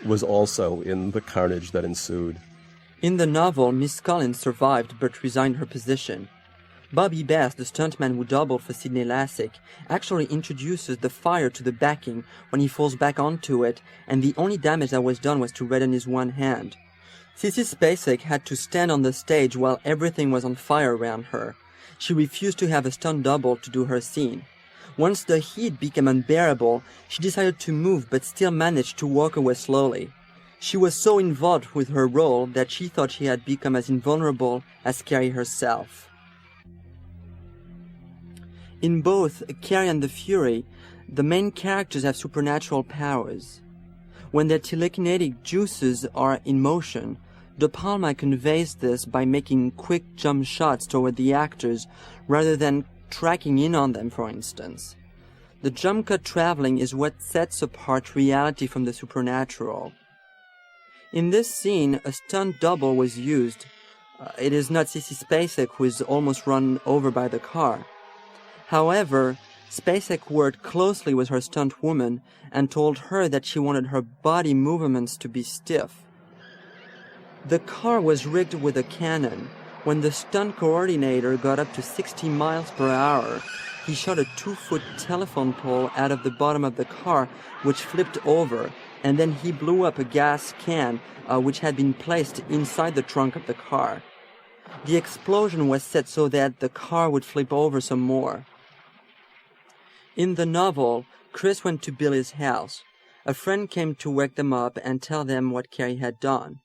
was also in the carnage that ensued. In the novel, Miss Collins survived but resigned her position. Bobby Bass, the stuntman who doubled for Sidney Lassick, actually introduces the fire to the backing when he falls back onto it, and the only damage that was done was to redden his one hand. Sissy Spacek had to stand on the stage while everything was on fire around her. She refused to have a stunt double to do her scene. Once the heat became unbearable, she decided to move but still managed to walk away slowly. She was so involved with her role that she thought she had become as invulnerable as Cawree herself. In both Cawree and the Fury, the main characters have supernatural powers. When their telekinetic juices are in motion, De Palma conveys this by making quick jump shots toward the actors rather than tracking in on them, for instance. The jump cut traveling is what sets apart reality from the supernatural. In this scene, a stunt double was used. It is not Sissy Spacek who is almost run over by the car. However, Spacek worked closely with her stunt woman and told her that she wanted her body movements to be stiff. The car was rigged with a cannon. When the stunt coordinator got up to 60 miles per hour, he shot a 2-foot telephone pole out of the bottom of the car, which flipped over, and then he blew up a gas can which had been placed inside the trunk of the car. The explosion was set so that the car would flip over some more. In the novel, Chris went to Billy's house. A friend came to wake them up and tell them what Cawree had done.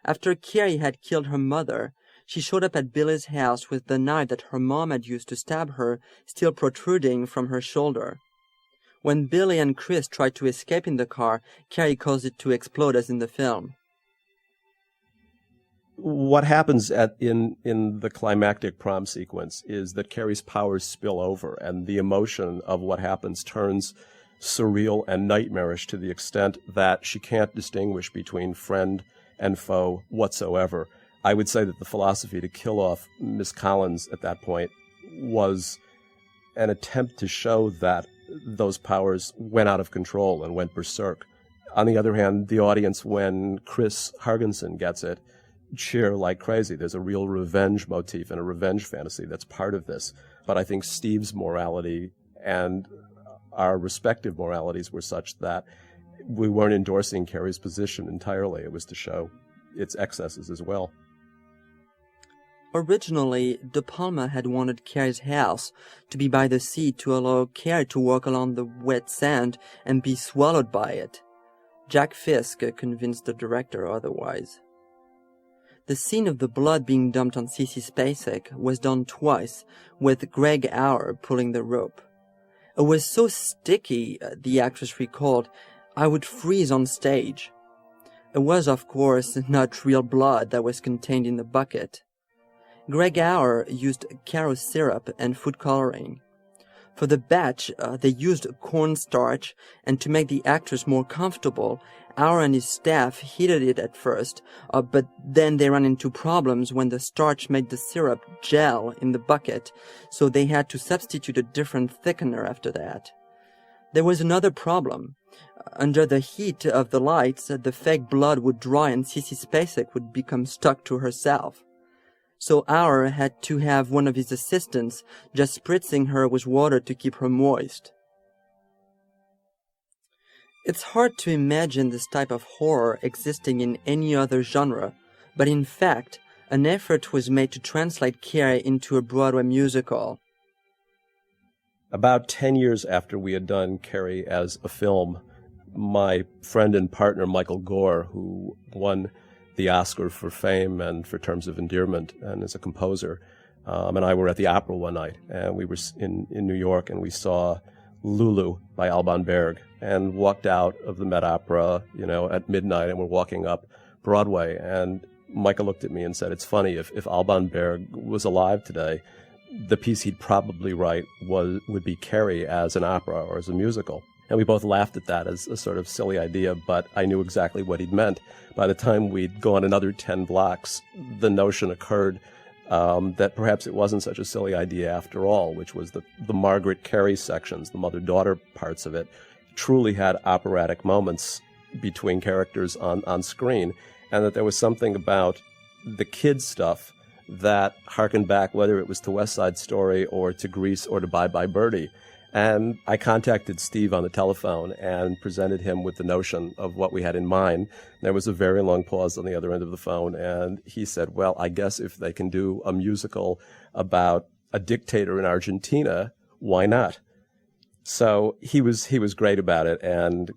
After Cawree had killed her mother, she showed up at Billy's house with the knife that her mom had used to stab her still protruding from her shoulder. When Billy and Chris tried to escape in the car, Cawree caused it to explode as in the film. What happens in the climactic prom sequence is that Cawree's powers spill over, and the emotion of what happens turns surreal and nightmarish to the extent that she can't distinguish between friend and foe whatsoever. I would say that the philosophy to kill off Miss Collins at that point was an attempt to show that those powers went out of control and went berserk. On the other hand, the audience, when Chris Hargensen gets it, cheer like crazy. There's a real revenge motif and a revenge fantasy that's part of this. But I think Steve's morality and our respective moralities were such that we weren't endorsing Cawree's position entirely. It was to show its excesses as well. Originally, De Palma had wanted Cawree's house to be by the sea to allow Cawree to walk along the wet sand and be swallowed by it. Jack Fisk convinced the director otherwise. The scene of the blood being dumped on Sissy Spacek was done twice, with Greg Auer pulling the rope. It was so sticky, the actress recalled, I would freeze on stage. It was, of course, not real blood that was contained in the bucket. Greg Auer used Caro syrup and food coloring. For the batch, they used cornstarch, and to make the actress more comfortable, Auer and his staff heated it at first, but then they ran into problems when the starch made the syrup gel in the bucket, so they had to substitute a different thickener after that. There was another problem. Under the heat of the lights, the fake blood would dry and Sissy Spacek would become stuck to herself. So Auer had to have one of his assistants just spritzing her with water to keep her moist. It's hard to imagine this type of horror existing in any other genre, but in fact, an effort was made to translate Cawree into a Broadway musical. About 10 years after we had done Cawree as a film, my friend and partner Michael Gore, who won the Oscar for Fame and for Terms of Endearment and as a composer, and I were at the opera one night, and we were in New York, and we saw Lulu by Alban Berg, and walked out of the Met Opera, at midnight, and we're walking up Broadway, and Michael looked at me and said, it's funny, if Alban Berg was alive today, the piece he'd probably write would be Cawree as an opera or as a musical. And we both laughed at that as a sort of silly idea, but I knew exactly what he'd meant. By the time we'd gone another 10 blocks, the notion occurred that perhaps it wasn't such a silly idea after all, which was the Margaret Cawree sections, the mother-daughter parts of it, truly had operatic moments between characters on screen, and that there was something about the kids' stuff that harkened back, whether it was to West Side Story or to Grease or to Bye Bye Birdie. And I contacted Steve on the telephone and presented him with the notion of what we had in mind. There was a very long pause on the other end of the phone, and he said, well, I guess if they can do a musical about a dictator in Argentina, why not? So he was great about it and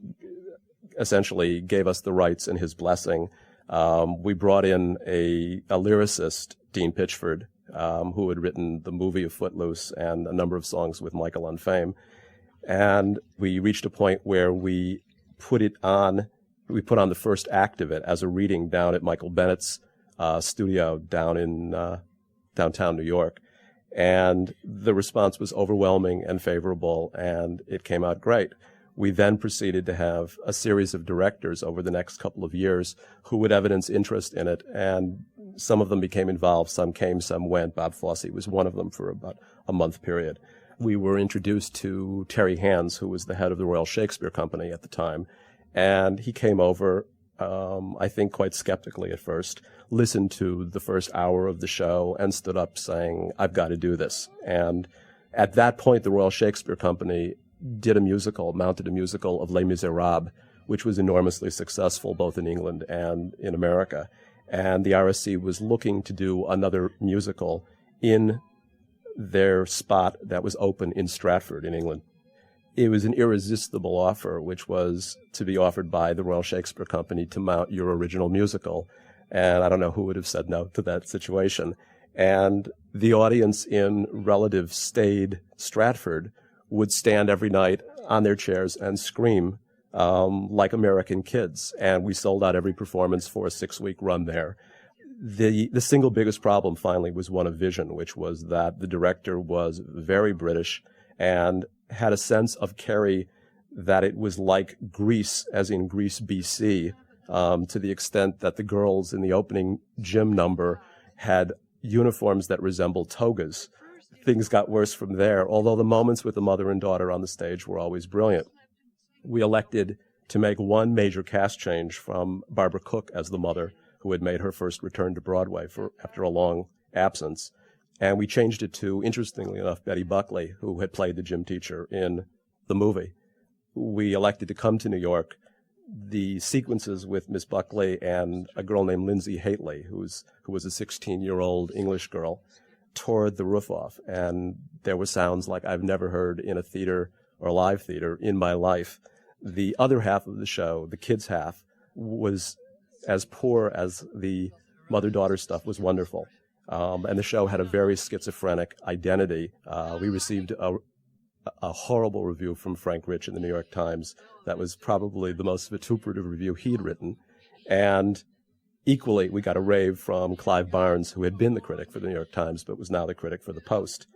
essentially gave us the rights and his blessing. We brought in a lyricist, Dean Pitchford, who had written the movie of Footloose and a number of songs with Michael on Fame. And we reached a point where we put on the first act of it as a reading down at Michael Bennett's studio down in downtown New York. And the response was overwhelming and favorable, and it came out great. We then proceeded to have a series of directors over the next couple of years who would evidence interest in it, and some of them became involved, some came, some went. Bob Fosse was one of them for about a month period. We were introduced to Terry Hands, who was the head of the Royal Shakespeare Company at the time, and he came over, I think quite skeptically at first, listened to the first hour of the show and stood up saying, I've got to do this. And at that point, the Royal Shakespeare Company mounted a musical of Les Miserables, which was enormously successful both in England and in America. And the RSC was looking to do another musical in their spot that was open in Stratford in England. It was an irresistible offer, which was to be offered by the Royal Shakespeare Company to mount your original musical. And I don't know who would have said no to that situation. And the audience in relative staid Stratford would stand every night on their chairs and scream like American kids. And we sold out every performance for a 6-week run there. The single biggest problem finally was one of vision, which was that the director was very British and had a sense of Cawree that it was like Greece, as in Greece, BC, to the extent that the girls in the opening gym number had uniforms that resembled togas. Things got worse from there, although the moments with the mother and daughter on the stage were always brilliant. We elected to make one major cast change from Barbara Cook as the mother, who had made her first return to Broadway after a long absence. And we changed it to, interestingly enough, Betty Buckley, who had played the gym teacher in the movie. We elected to come to New York. The sequences with Miss Buckley and a girl named Lindsay Haitley, who was a 16-year-old English girl, tore the roof off. And there were sounds like I've never heard in a theater or live theater in my life. The other half of the show, the kids' half, was as poor as the mother-daughter stuff was wonderful. And the show had a very schizophrenic identity. We received a horrible review from Frank Rich in the New York Times. That was probably the most vituperative review he'd written. And equally, we got a rave from Clive Barnes, who had been the critic for the New York Times, but was now the critic for the Post.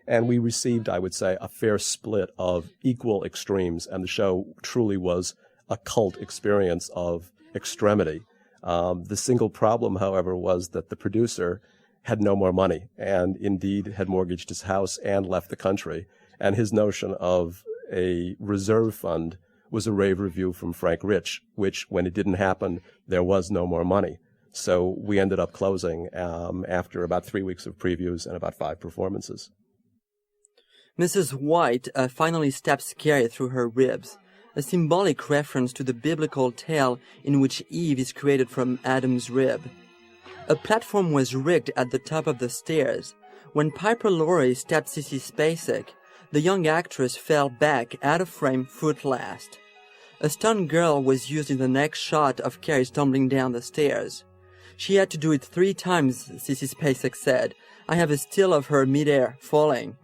And we received, I would say, a fair split of equal extremes, and the show truly was a cult experience of extremity. The single problem, however, was that the producer had no more money and indeed had mortgaged his house and left the country. And his notion of a reserve fund was a rave review from Frank Rich, which, when it didn't happen, there was no more money. So we ended up closing after about 3 weeks of previews and about 5 performances. Mrs. White finally stabs Cawree through her ribs, a symbolic reference to the biblical tale in which Eve is created from Adam's rib. A platform was rigged at the top of the stairs. When Piper Laurie stabbed Sissy Spacek, the young actress fell back out of frame foot last. A stunt girl was used in the next shot of Cawree stumbling down the stairs. She had to do it 3 times, Sissy Spacek said. I have a still of her midair falling.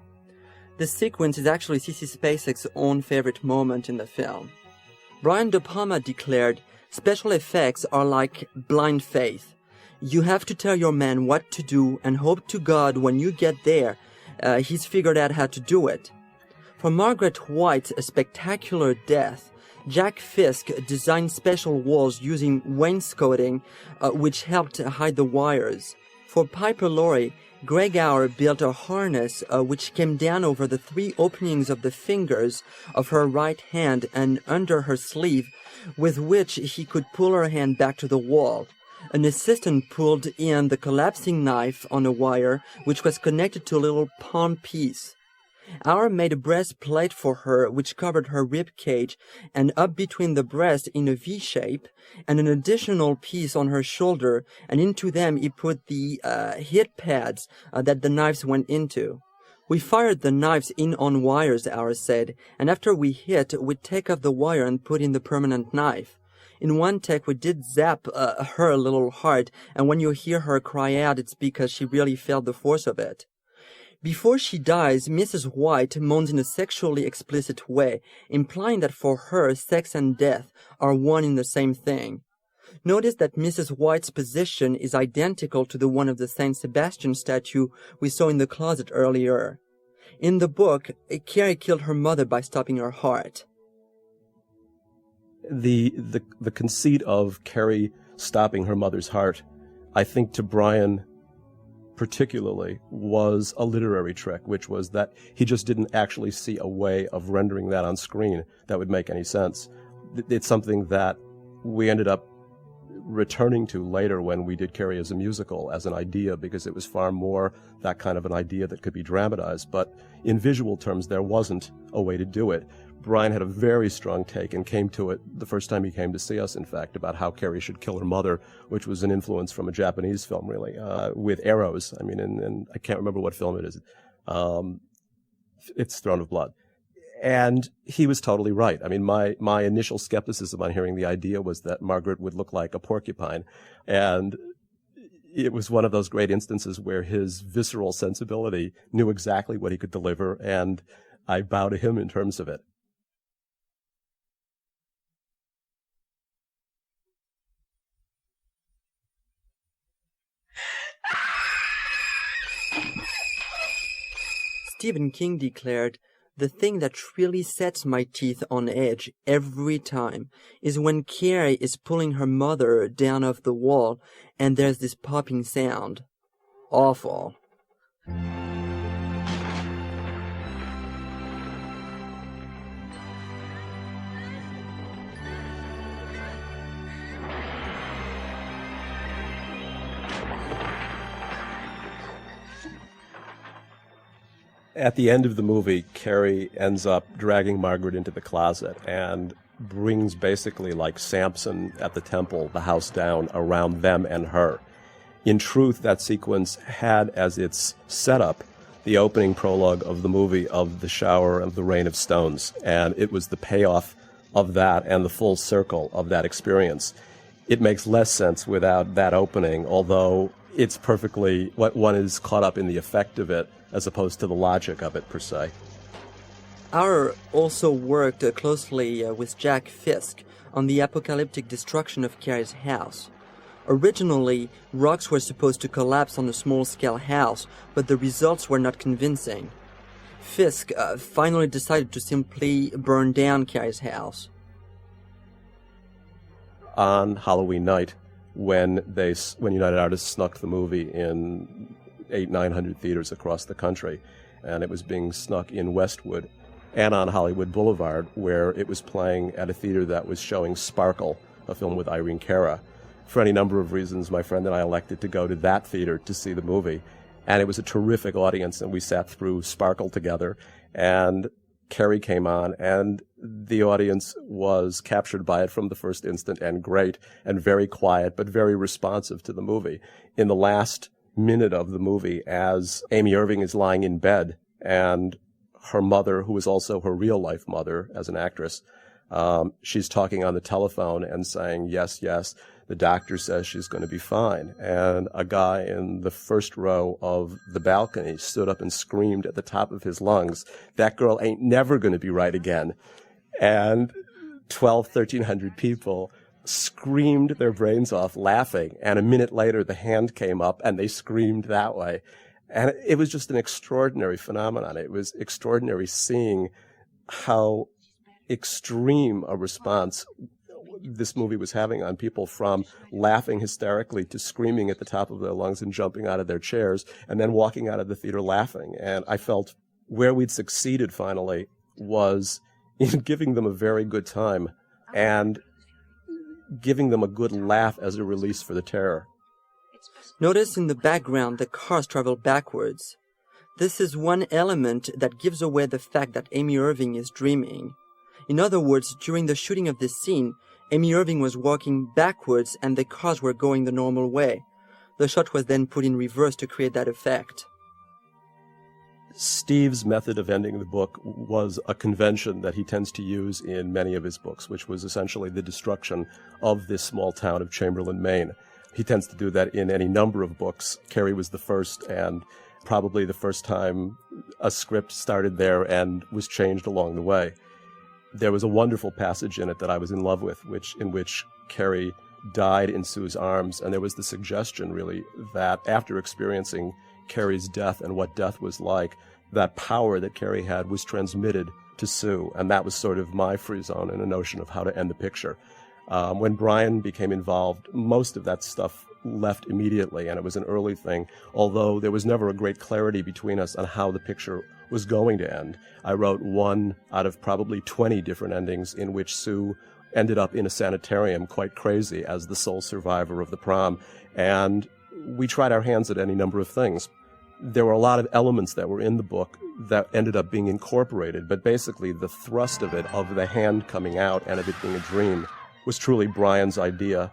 The sequence is actually Sissy Spacek's own favorite moment in the film. Brian De Palma declared, "Special effects are like blind faith. You have to tell your man what to do and hope to God when you get there, he's figured out how to do it." For Margaret White's A Spectacular Death, Jack Fisk designed special walls using wainscoting, which helped hide the wires. For Piper Laurie, Greg Auer built a harness which came down over the 3 openings of the fingers of her right hand and under her sleeve, with which he could pull her hand back to the wall. An assistant pulled in the collapsing knife on a wire which was connected to a little palm piece. Our made a breastplate for her which covered her rib cage and up between the breast in a V shape, and an additional piece on her shoulder, and into them he put the hit pads that the knives went into. We fired the knives in on wires, Our said, and after we hit, we'd take off the wire and put in the permanent knife. In one take, we did zap her a little hard, and when you hear her cry out, it's because she really felt the force of it. Before she dies, Mrs. White moans in a sexually explicit way, implying that for her, sex and death are one and the same thing. Notice that Mrs. White's position is identical to the one of the Saint Sebastian statue we saw in the closet earlier. In the book, Cawree killed her mother by stopping her heart. The conceit of Cawree stopping her mother's heart, I think to Brian particularly, was a literary trick, which was that he just didn't actually see a way of rendering that on screen that would make any sense. It's something that we ended up returning to later when we did Cawree as a musical, as an idea, because it was far more that kind of an idea that could be dramatized. But in visual terms, there wasn't a way to do it. Brian had a very strong take and came to it the first time he came to see us, in fact, about how Cawree should kill her mother, which was an influence from a Japanese film, really, with arrows. I mean, and I can't remember what film it is. It's Throne of Blood. And he was totally right. I mean, my initial skepticism on hearing the idea was that Margaret would look like a porcupine. And it was one of those great instances where his visceral sensibility knew exactly what he could deliver, and I bow to him in terms of it. Stephen King declared, "The thing that really sets my teeth on edge every time is when Cawree is pulling her mother down off the wall and there's this popping sound. Awful." At the end of the movie, Cawree ends up dragging Margaret into the closet and brings basically, like Samson at the temple, the house down around them and her. In truth, that sequence had as its setup the opening prologue of the movie of the shower and the rain of stones, and it was the payoff of that and the full circle of that experience. It makes less sense without that opening, although it's perfectly, what one is caught up in the effect of it as opposed to the logic of it, per se. Our also worked closely with Jack Fisk on the apocalyptic destruction of Cawree's house. Originally, rocks were supposed to collapse on a small-scale house, but the results were not convincing. Fisk finally decided to simply burn down Cawree's house. On Halloween night, when United Artists snuck the movie in 800-900 theaters across the country, and it was being snuck in Westwood and on Hollywood Boulevard, where it was playing at a theater that was showing Sparkle, a film with Irene Cara. For any number of reasons, my friend and I elected to go to that theater to see the movie, and it was a terrific audience, and we sat through Sparkle together, and Cawree came on, and the audience was captured by it from the first instant, and great, and very quiet, but very responsive to the movie. In the last minute of the movie, as Amy Irving is lying in bed, and her mother, who is also her real-life mother as an actress, she's talking on the telephone and saying, yes, the doctor says she's going to be fine. And a guy in the first row of the balcony stood up and screamed at the top of his lungs, "That girl ain't never going to be right again." And 1,300 people screamed their brains off laughing. And a minute later, the hand came up and they screamed that way. And it was just an extraordinary phenomenon. It was extraordinary seeing how extreme a response this movie was having on people, from laughing hysterically to screaming at the top of their lungs and jumping out of their chairs and then walking out of the theater laughing. And I felt where we'd succeeded finally was in giving them a very good time and giving them a good laugh as a release for the terror. Notice in the background the cars travel backwards. This is one element that gives away the fact that Amy Irving is dreaming. In other words, during the shooting of this scene, Amy Irving was walking backwards and the cars were going the normal way. The shot was then put in reverse to create that effect. Steve's method of ending the book was a convention that he tends to use in many of his books, which was essentially the destruction of this small town of Chamberlain, Maine. He tends to do that in any number of books. Cawree was the first, and probably the first time a script started there and was changed along the way. There was a wonderful passage in it that I was in love with, in which Cawree died in Sue's arms, and there was the suggestion, really, that after experiencing Carrie's death and what death was like, that power that Cawree had was transmitted to Sue, and that was sort of my free zone and a notion of how to end the picture. When Brian became involved, most of that stuff left immediately, and it was an early thing, although there was never a great clarity between us on how the picture was going to end. I wrote one out of probably 20 different endings in which Sue ended up in a sanitarium quite crazy as the sole survivor of the prom, and we tried our hands at any number of things. There were a lot of elements that were in the book that ended up being incorporated, but basically the thrust of it, of the hand coming out and of it being a dream, was truly Brian's idea.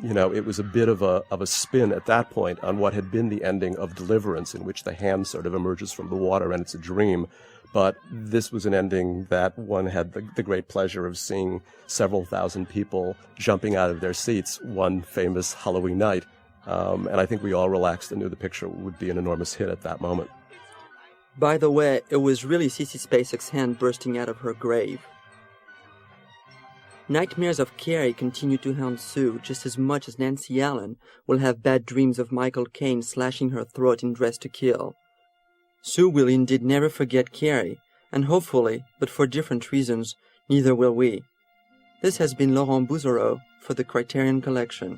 You know, it was a bit of a spin at that point on what had been the ending of Deliverance, in which the hand sort of emerges from the water and it's a dream. But this was an ending that one had the great pleasure of seeing several thousand people jumping out of their seats one famous Halloween night. And I think we all relaxed and knew the picture would be an enormous hit at that moment. By the way, it was really Sissy Spacek's hand bursting out of her grave. Nightmares of Cawree continue to haunt Sue just as much as Nancy Allen will have bad dreams of Michael Caine slashing her throat in Dress to Kill. Sue will indeed never forget Cawree, and hopefully, but for different reasons, neither will we. This has been Laurent Bouzereau for the Criterion Collection.